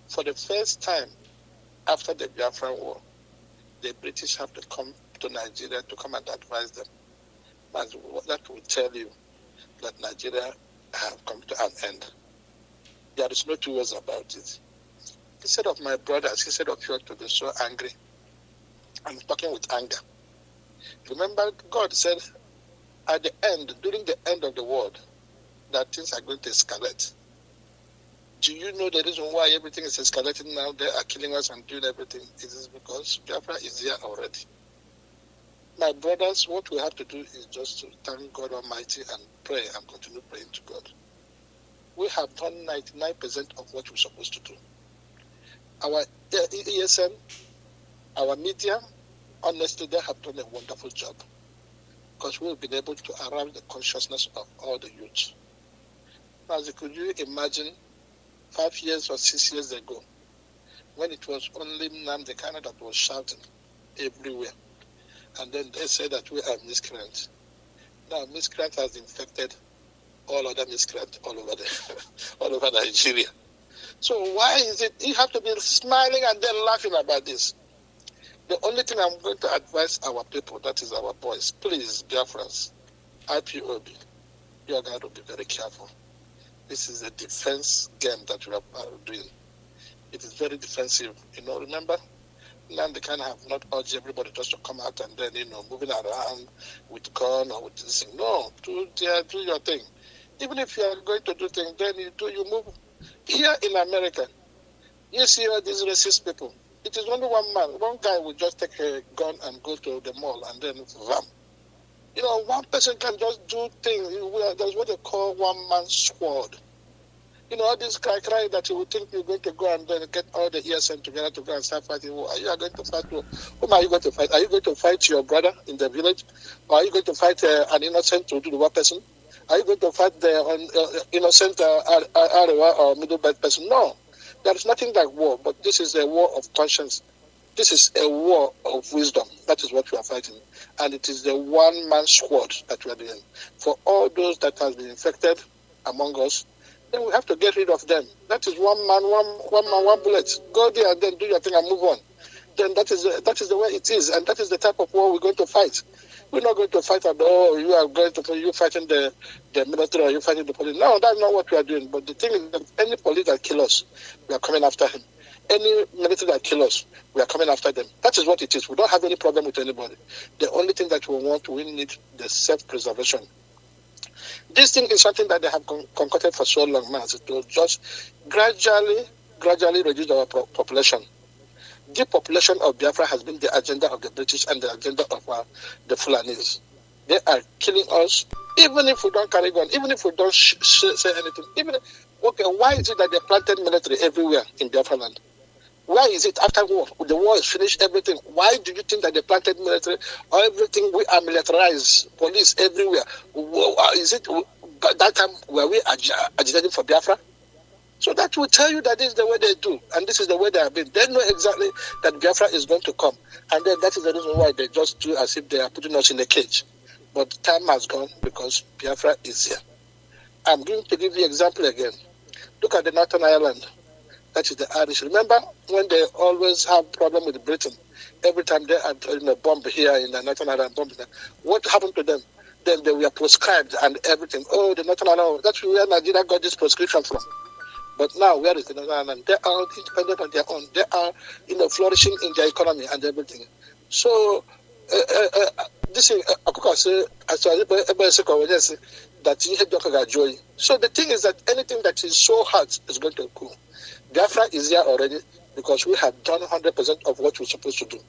For the first time after the Biafran War, the British have to come to Nigeria to come and advise them. And that will tell you that Nigeria have come to an end. There is no two ways about it. Instead of my brothers, instead of you to be so angry, I'm talking with anger. Remember, God said at the end, during the end of the world, that things are going to escalate. Do you know the reason why everything is escalating now? They are killing us and doing everything. It is because Biafra is here already. My brothers, what we have to do is just to thank God Almighty and pray and continue praying to God. We have done 99% of what we're supposed to do. Our ESN, our media, honestly, they have done a wonderful job because we've been able to arouse the consciousness of all the youth. Now, could you imagine 5 years or 6 years ago when it was only Nnamdi Kanu that was shouting everywhere? And then they said that we are miscreants. Now, miscreant has infected all other miscreants all over Nigeria. So why is it you have to be smiling and then laughing about this? The only thing I'm going to advise our people, that is our boys, please, Biafrans, IPOB, you are going to be very careful. This is a defense game that we are doing. It is very defensive. You know, remember, Now they kind of have not urged everybody just to come out and then, moving around with gun or with this thing. No, do your thing. Even if you are going to do things, then you move. Here in America, you see all these racist people. It is only one man. One guy will just take a gun and go to the mall and then ram. One person can just do things. There's what they call one man squad. All this cry that you would think you're going to go and then get all the ESN together to go and start fighting. You are going to fight whom are you going to fight? Are you going to fight your brother in the village? Or are you going to fight an innocent to do the one person? Are you going to fight the innocent Arewa or middle belt person? No. There is nothing like war, but this is a war of conscience. This is a war of wisdom. That is what we are fighting. And it is the one-man squad that we are doing. For all those that have been infected among us, then we have to get rid of them. That is one man, one bullet. Go there and then do your thing and move on. Then that is the way it is, and that is the type of war we're going to fight. We're not going to fight you fighting the military or you fighting the police. No, that's not what we are doing. But the thing is that any police that kill us, we are coming after him. Any military that kill us, we are coming after them. That is what it is. We don't have any problem with anybody. The only thing that we need the self-preservation. This thing is something that they have concocted for so long now, to just gradually reduce our population. Depopulation of Biafra has been the agenda of the British and the agenda of the Fulanis. They are killing us, even if we don't carry gun, even if we don't say anything. Why is it that they planted military everywhere in Biafra land? Why is it after war, the war is finished, everything? Why do you think that they planted military or everything? We are militarized, police everywhere. Is it that time were we agitating for Biafra? So that will tell you that this is the way they do, and this is the way they have been. They know exactly that Biafra is going to come, and then that is the reason why they just do as if they are putting us in a cage. But time has gone because Biafra is here. I'm going to give you an example again. Look at the Northern Ireland. That is the Irish. Remember when they always have problem with Britain? Every time they had a bomb here in the Northern Ireland, bomb there. What happened to them? Then they were proscribed and everything. Oh, the Northern Ireland, that's where Nigeria got this prescription from. But now, where is the Northern Ireland? They are independent on their own. They are, flourishing in their economy and everything. So, this is that you have joy. So the thing is that anything that is so hard is going to cool. Biafra is here already because we have done 100% of what we're supposed to do.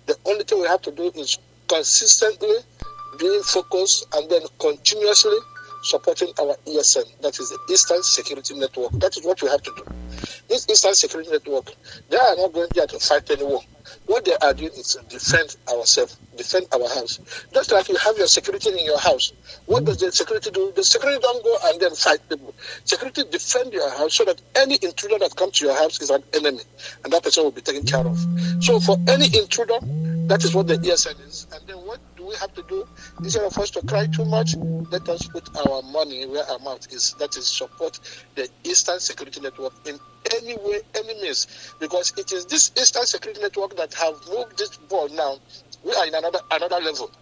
The only thing we have to do is consistently being focused and then continuously supporting our ESN, that is the Eastern Security Network. That is what we have to do. This Eastern Security Network, they are not going there to fight any war. What they are doing is to defend ourselves, defend our house. Just like you have your security in your house. What does the security do? The security don't go and then fight people. Security defend your house so that any intruder that comes to your house is an enemy, and that person will be taken care of. So for any intruder, that is what the ESN is. And then what do we have to do? Instead of us to cry too much, let us put our money where our mouth is. That is support the Eastern Security Network in any way, any means. Because it is this Eastern Security Network that have moved this ball now. We are in another level.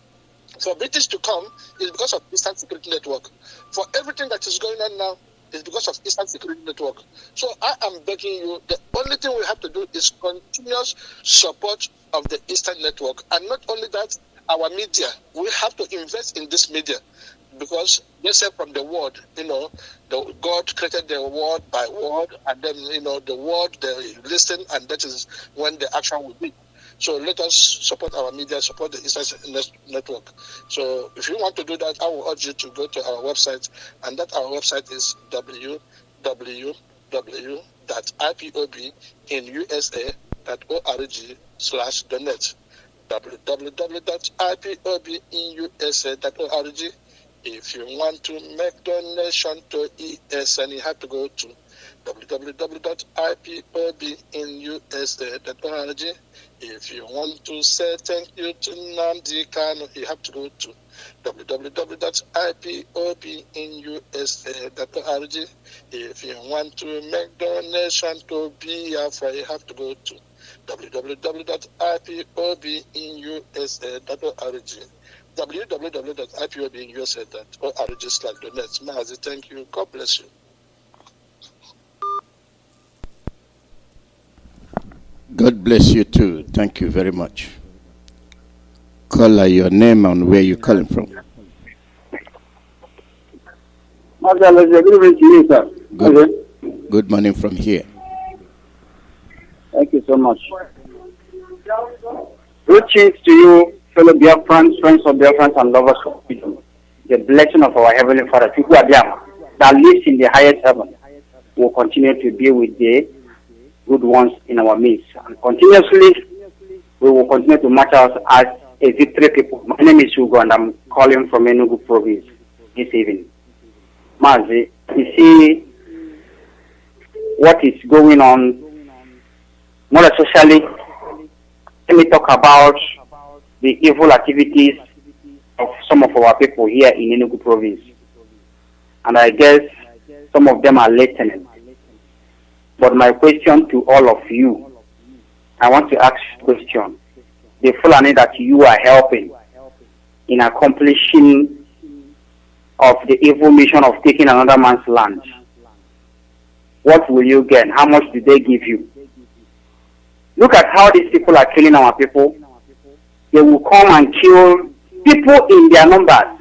For British to come is because of Eastern Security Network. For everything that is going on now is because of Eastern Security Network. So I am begging you, the only thing we have to do is continuous support of the Eastern Network. And not only that, our media, we have to invest in this media. Because they say from the word, God created the word by word, and then, the word, they listen, and that is when the action will be. So let us support our media, support the Eastern Network. So if you want to do that, I will urge you to go to our website, and that our website is www.ipobinusa.org/donate. www.ipobinusa.org. If you want to make donation to ESN, you have to go to www.ipobinusa.org. If you want to say thank you to Nnamdi Kanu, you have to go to www.ipobinusa.org. If you want to make donation to Biafra, you have to go to www.ipobinusa.org. www.ipobinusa.org/donate. Mazi, thank you. God bless you. God bless you too. Thank you very much. Caller, your name and where you're calling from. Good morning from here. Thank you so much. Greetings to you, fellow Biafrans, friends of Biafrans, and lovers of freedom. The blessing of our Heavenly Father, Chukwuemeka, that lives in the highest heaven, will continue to be with the good ones in our midst. And continuously, we will continue to march out as a victory people. My name is Hugo, and I'm calling from Enugu province this evening. Mazi, you see what is going on, more especially, let me talk about the evil activities of some of our people here in Enugu province. And I guess some of them are listening. But my question to all of you, I want to ask a question. The Fulani that you are helping in accomplishing of the evil mission of taking another man's land, what will you gain? How much do they give you? Look at how these people are killing our people. They will come and kill people in their numbers.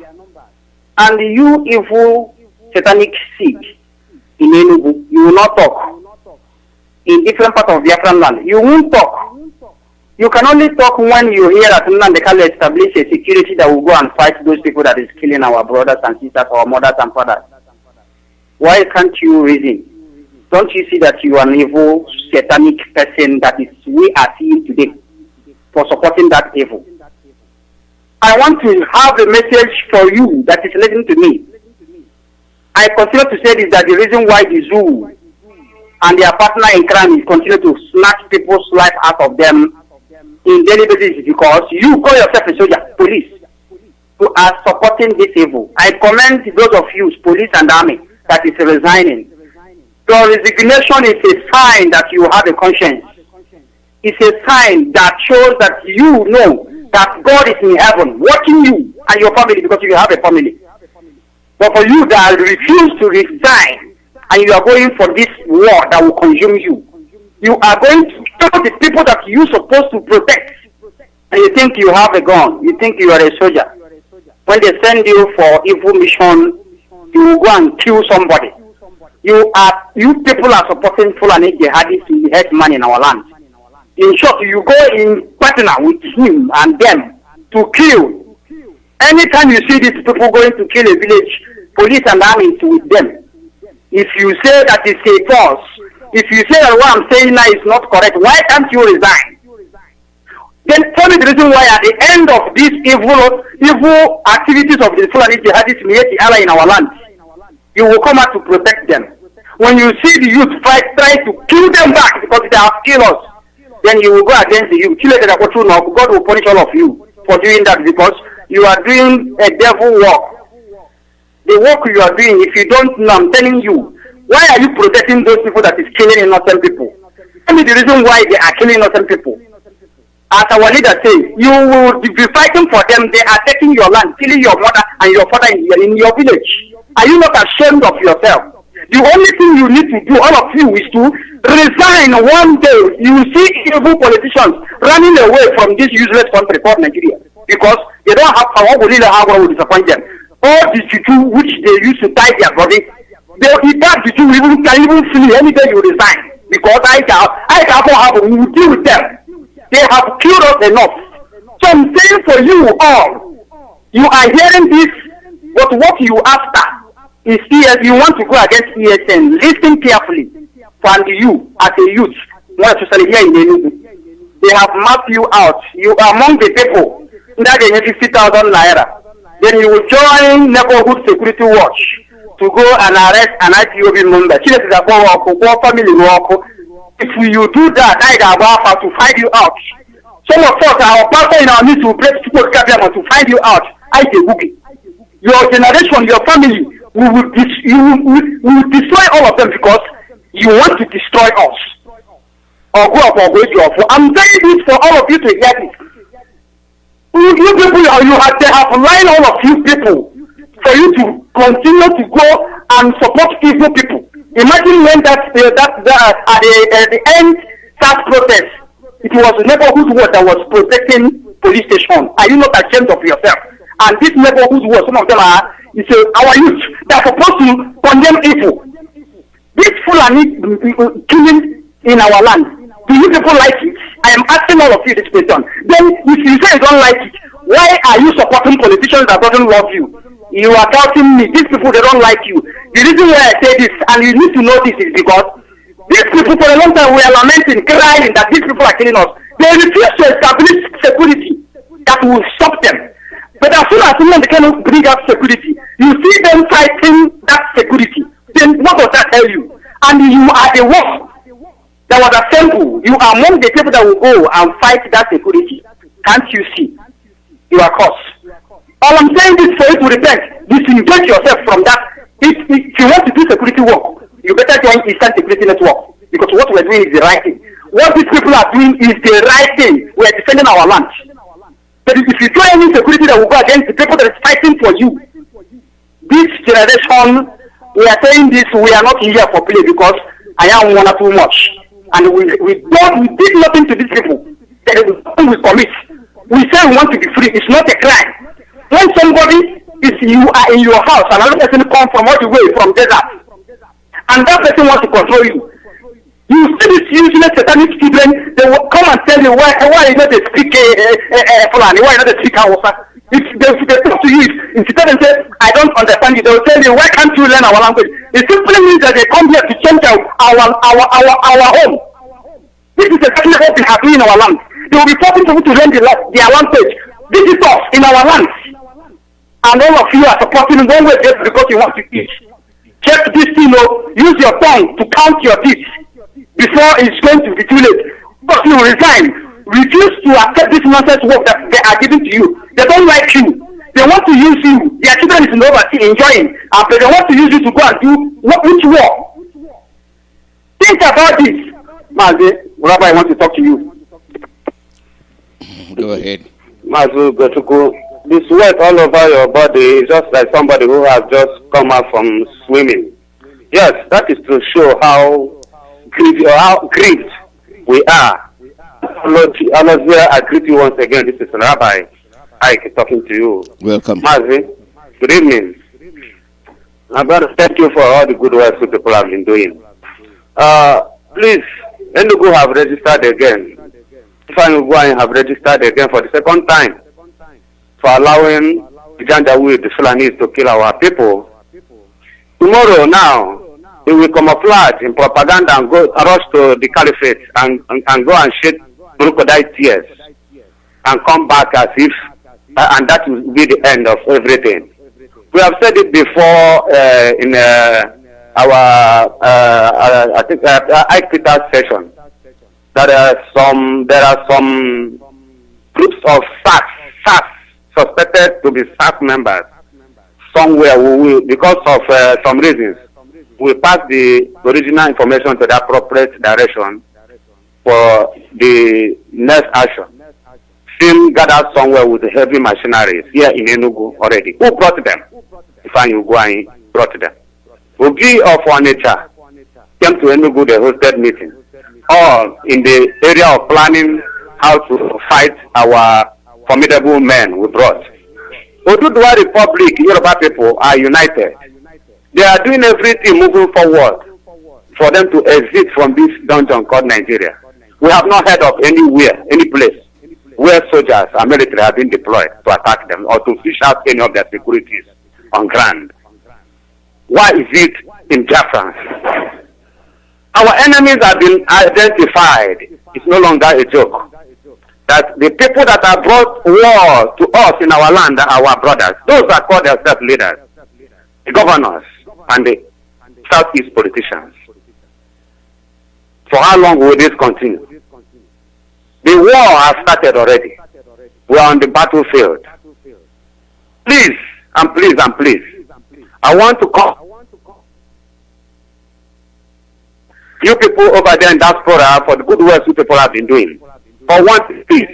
And you evil satanic seed in Enugu, you will not talk. In different parts of Biafran land, you won't talk. You can only talk when you hear that Nnamdi establish a security that will go and fight those people that is killing our brothers and sisters, our mothers and fathers. Why can't you reason? Don't you see that you are an evil satanic person that is we are seeing today for supporting that evil? I want to have a message for you that is listening to me. I consider to say this, that the reason why the zoo and their partner in crime is continue to snatch people's life out of them in daily basis is because you call yourself a soldier, police, who are supporting this evil. I commend those of you, police and army, that is resigning. Your resignation is a sign that you have a conscience. It's a sign that shows that you know that God is in heaven watching you and your family because you have a family. But for you that refuse to resign and you are going for this war that will consume you, you are going to kill the people that you're supposed to protect. And you think you have a gun, you think you are a soldier. When they send you for evil mission, you will go and kill somebody. You people are supporting Fulani jihadists, the headman in our land. In short, you go in partner with him and them to kill. Anytime you see these people going to kill a village, police and army is with them. If you say that it's a false, if you say that what I'm saying now is not correct, why can't you resign? Then tell me the reason why at the end of these evil activities of the Fulani jihadists in our land, you will come out to protect them. When you see the youth try to kill them back because they have killed us, then you will go against the youth. God will punish all of you for doing that because you are doing a devil work. The work you are doing, if you don't know, I'm telling you, why are you protecting those people that is killing innocent people? Tell me the reason why they are killing innocent people. As our leader says, you will be fighting for them. They are taking your land, killing your mother and your father in your village. Are you not ashamed of yourself? The only thing you need to do, all of you, is to resign one day. You will see evil politicians running away from this useless country called Nigeria because they don't have power. What will disappoint them? All the juju which they used to tie their body, that juju can even flee any day you resign because I will deal with them. They have killed us enough. So I'm saying for you all, you are hearing this, but what you after is you want to go against ESN. Listen carefully. And you, as a youth, more especially here in Enugu, they have mapped you out. You are among the people that they have 50,000 naira. Then you will join neighborhood security watch to go and arrest an IPOB member. Family. If you do that, I have to find you out. Some of us, our pastor in our midst will break people to find you out. I say, Boogie. Your generation, your family, we will destroy all of them because you want to destroy us. Or go up or go to. I'm saying this for all of you to hear this. You people, they have lined all of you people for you to continue to go and support evil people. Imagine when at the end start protest, it was neighborhood watch that was protecting police station. Are you not ashamed of yourself? And this neighborhood watch, some of them are, it's our youth. They are supposed to condemn evil. This Fulani killing in our land, do you people like it? I am asking all of you this question. Then if you say you don't like it, why are you supporting politicians that doesn't love you? You are doubting me. These people, they don't like you. The reason why I say this, and you need to know this, is because these people for a long time were lamenting, crying that these people are killing us. They refuse to establish security that will stop them. But as soon as someone cannot bring up security, you see them fighting that security. Then what does that tell you? And you are the one that was assembled. You are among the people that will go and fight that security. Can't you see? You are cursed. All I'm saying is for you to repent, disengage yourself from that. If you want to do security work, you better join Eastern Security Network, because what we're doing is the right thing. What these people are doing is the right thing. We are defending our land. But if you join any security that will go against the people that is fighting for you, this generation, we are saying this, we are not here for play, because I am one or too much. And we did nothing to these people. There is nothing we commit. We say we want to be free. It's not a crime. When somebody is, you are in your house, and another person comes from all the way from desert, and that person wants to control you, you see this useless satanic children, they will come and tell you why you not speak Fulani, why you not speak Hausa. If they talk to you, if you tell them, say, I don't understand you, they will tell you, why can't you learn our language? It simply means that they come here to change our home. This is exactly what we are doing in our land. They will be forcing people to learn their language. Visitors in our land. And all of you are supporting one way just because you want to eat. Check this thing, use your tongue to count your teeth before it's going to be too late. But you resign. Refuse to accept this nonsense work that they are giving to you. They don't like you. They want to use you. Their children is in overseas enjoying. But they want to use you to go and do which work? Think about this. Mazi, Rabbi, I want to talk to you. Go ahead. Mazu Gochuku, the sweat all over your body is just like somebody who has just come out from swimming. Yes, that is to show how grieved we are. Alozie, I greet you once again. This is Rabbi Ike talking to you. Welcome. Mazi, good evening. I'm going to thank you for all the good work you people have been doing. Please, Enugu have registered again. If I go and have registered again for the second time for allowing the Janjaweed, the Fulanis, to kill our people. Tomorrow now, they will camouflage in propaganda and go rush to the caliphate and go and shed crocodile tears and come back as if, and that will be the end of everything. We have said it before in our I think Ike Peter's session, that there are some groups of SAS suspected to be SAS members somewhere. Because of some reasons, we pass the original information to the appropriate direction for the next action. Still gathered somewhere with heavy machineries here in Enugu already. Who brought them? If you go and brought them. Ogi of Onitsha came to Enugu, the hosted meeting, all in the area of planning how to fight our formidable men we brought. Oduduwa Republic, Yoruba people are united. They are doing everything moving forward for them to exit from this dungeon called Nigeria. We have not heard of anywhere, any place where soldiers and military have been deployed to attack them or to fish out any of their securities on ground. Why is it in Biafra? Our enemies have been identified. It's no longer a joke. That the people that have brought war to us in our land are our brothers. Those that call themselves leaders, the governors, and the Southeast politicians. For how long will this continue? The war has started already. We are on the battlefield. Please, and please, and please, I want to call you people over there in diaspora for the good work you people have been doing. For once, please,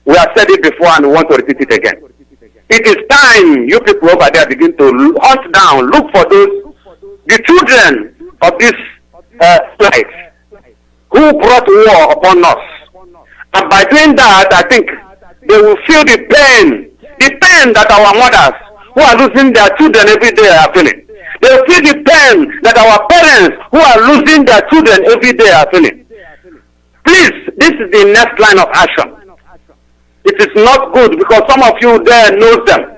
we have said it before and we want to repeat it again. It is time you people over there begin to hunt down, look for the children of this place who brought war upon us And by doing that, I think they will feel the pain that our mothers who are losing their children every day are feeling. They will feel the pain that our parents who are losing their children every day are feeling. Please, this is the next line of action. It is not good because some of you there knows them.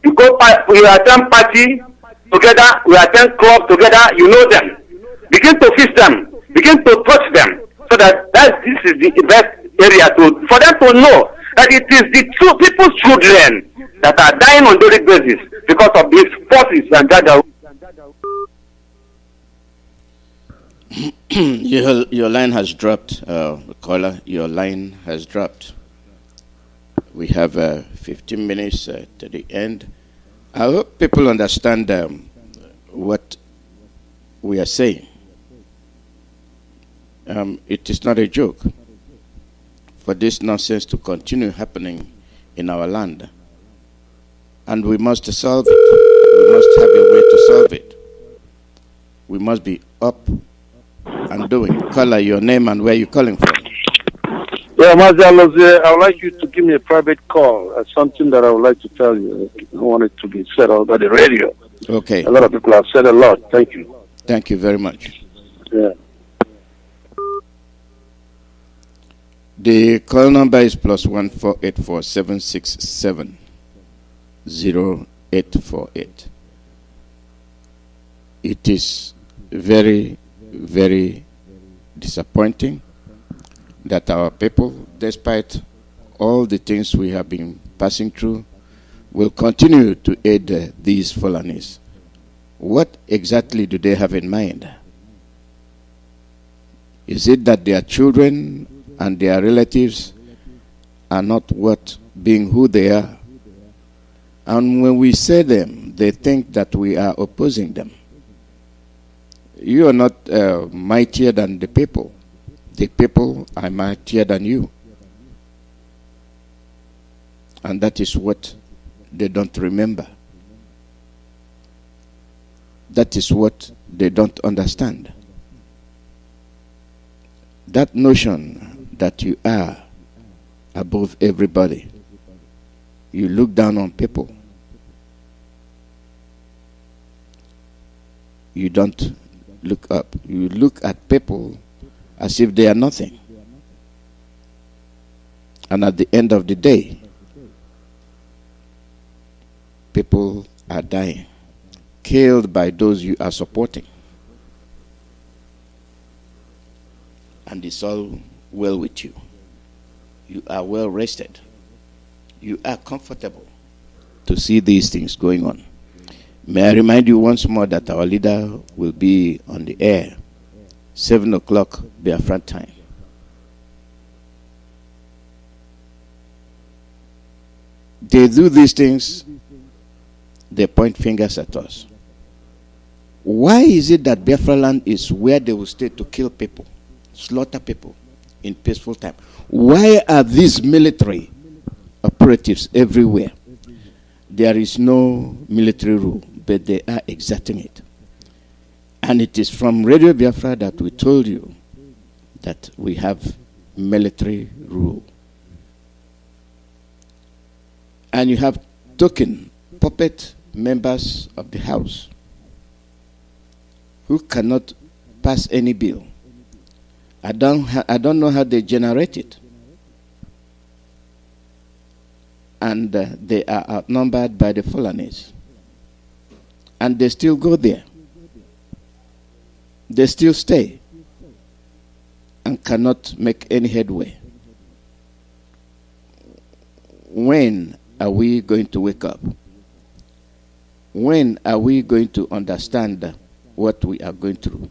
You attend party together, we attend club together, you know them. Begin to fix them, begin to touch them, so that this is the best area for them to know that it is the people's children that are dying on daily basis because of these forces and that. Your line has dropped, caller. Your line has dropped. We have 15 minutes to the end. I hope people understand what we are saying. It is not a joke for this nonsense to continue happening in our land. And we must solve it. We must have a way to solve it. We must be up and doing. Caller, your name and where you're calling from. Yeah, Mazi Alozie, I would like you to give me a private call. Something that I would like to tell you. I don't want it to be said over the radio. Okay. A lot of people have said a lot. Thank you. Thank you very much. Yeah. The call number is +1 484 767 0848. It is very, very disappointing that our people, despite all the things we have been passing through, will continue to aid these Fulanis. What exactly do they have in mind? Is it that their children and their relatives are not worth being who they are? And when we say them, they think that we are opposing them. You are not mightier than the people. The people are mightier than you. And that is what they don't remember. That is what they don't understand. That notion that you are above everybody, you look down on people, you don't look up. You look at people as if they are nothing. And at the end of the day, people are dying, killed by those you are supporting. And it's all well with you. You are well rested. You are comfortable to see these things going on. May I remind you once more that our leader will be on the air 7 o'clock Biafra time. They do these things, they point fingers at us. Why is it that Biafra land is where they will stay to kill people, slaughter people in peaceful time? Why are these military operatives everywhere? There is no military rule, but they are exerting it. And it is from Radio Biafra that we told you that we have military rule. And you have token puppet members of the House who cannot pass any bill. I don't know how they generate it. And they are outnumbered by the Fulanis. And they still go there. They still stay and cannot make any headway. When are we going to wake up? When are we going to understand what we are going through?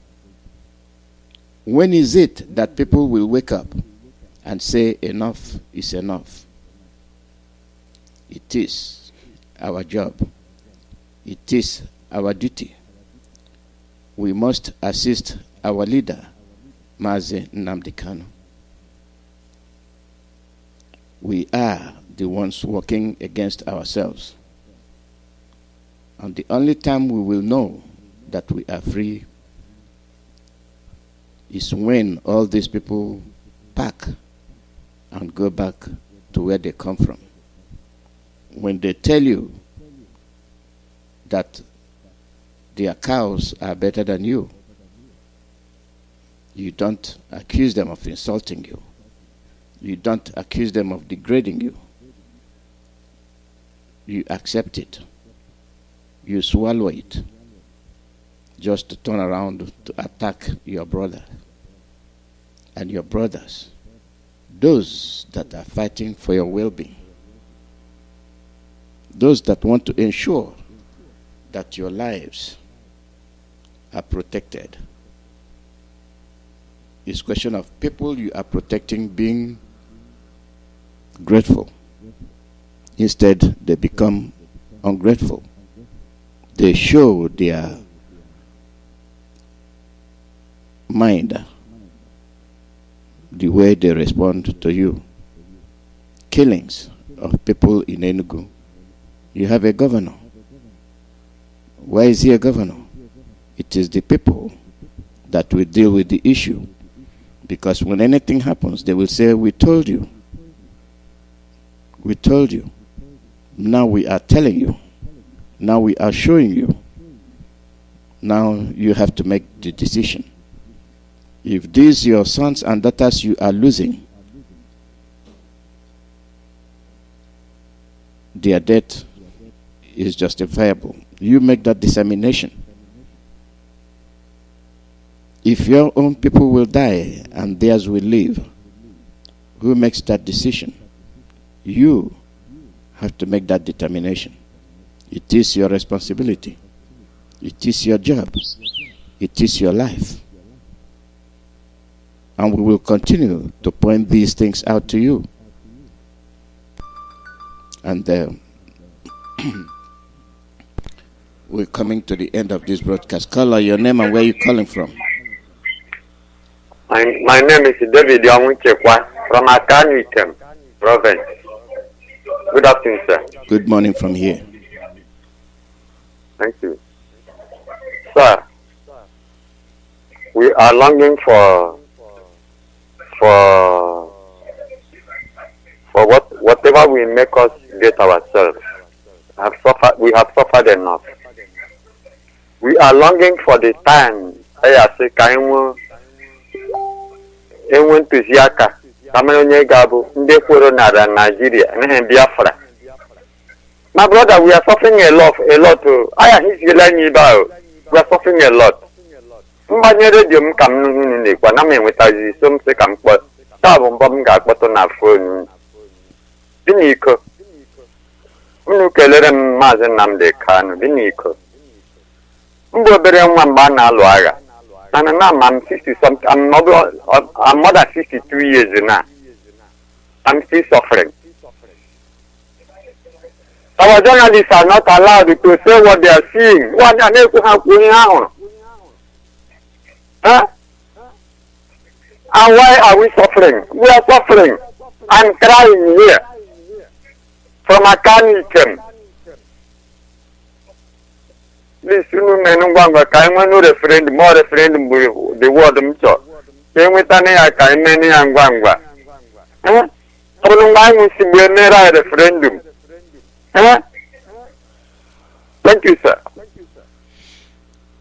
When is it that people will wake up and say enough is enough? It is our job. It is our duty. We must assist our leader, Mazi Nnamdi Kanu. We are the ones working against ourselves. And the only time we will know that we are free is when all these people pack and go back to where they come from. When they tell you that their cows are better than you, you don't accuse them of insulting you. You don't accuse them of degrading you. You accept it. You swallow it. Just to turn around to attack your brother and your brothers, those that are fighting for your well-being, those that want to ensure that your lives are protected. It's a question of people you are protecting being grateful. Instead, they become ungrateful. They show their mind the way they respond to you. Killings of people in Enugu. You have a governor. Why is he a governor? It is the people that will deal with the issue. Because when anything happens, they will say, we told you. We told you. Now we are telling you. Now we are showing you. Now you have to make the decision. If these your sons and daughters you are losing, their death is justifiable. You make that determination. If your own people will die and theirs will live, who makes that decision? You have to make that determination. It is your responsibility. It is your job. It is your life. And we will continue to point these things out to you. And we're coming to the end of this broadcast. Caller, your name and where you calling from? My name is David Yamunchekwa from Akanitem province. Good afternoon, sir. Good morning from here. Thank you. Sir, we are longing for whatever we make us get ourselves. We have suffered enough. We are longing for the time I say enthusiaka Cameroon Gabo, Ndekoro Nara, Nigeria, and Biafra. My brother, we are suffering a lot. I am his Yelani Bao. We are suffering a lot. Mbanyere come in the Guaname with us, some say come but Tabum Bomga button our phone. Biniko. Unukelem Mazenam de Kano, Biniko. Mbobere Mambana Loaga. And now I'm 60 something. I'm more than 62 years now. I'm still suffering. Our journalists are not allowed to say what they are seeing. What are they going on? Huh? And why are we suffering? We are suffering. I'm crying here. From a Akanitem. This Menunganga Kaimanu referendum, more referendum with the word of Micho. Came with Tania Kaimani and Gwangwa. Huh? Referendum. Huh? Thank you, sir.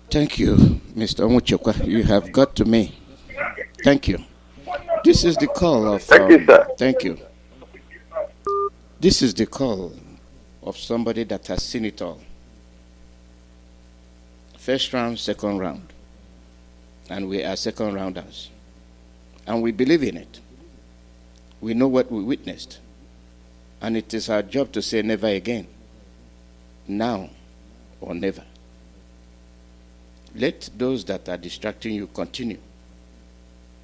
Thank you, Mr. Omuchekwa. You have got to me. Thank you. This is the call of... Thank you, sir. Thank you. This is the call of somebody that has seen it all. First round, second round. And we are second rounders. And we believe in it. We know what we witnessed. And it is our job to say never again. Now or never. Let those that are distracting you continue.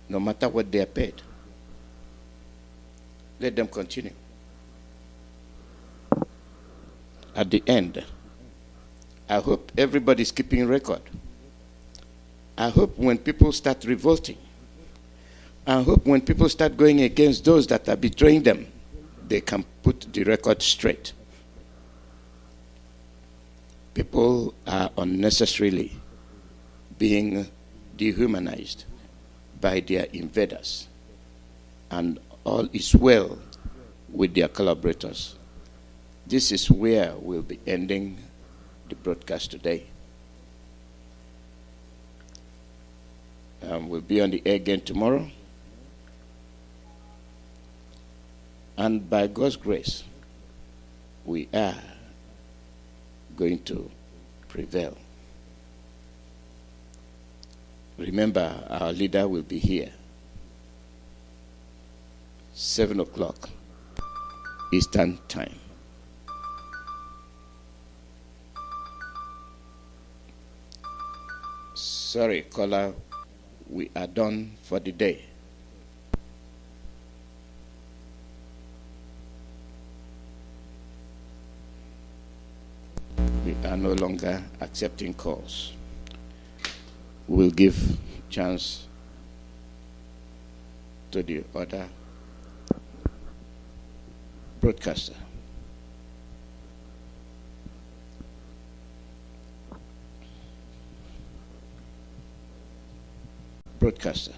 No matter what they are paid. Let them continue. At the end, I hope everybody's keeping record. I hope when people start revolting, I hope when people start going against those that are betraying them, they can put the record straight. People are unnecessarily being dehumanized by their invaders and all is well with their collaborators. This is where we'll be ending the broadcast today. We'll be on the air again tomorrow. And by God's grace, we are going to prevail. Remember, our leader will be here, 7 o'clock Eastern Time. Sorry, caller, we are done for the day. We are no longer accepting calls. We'll give chance to the other broadcaster. Broadcaster.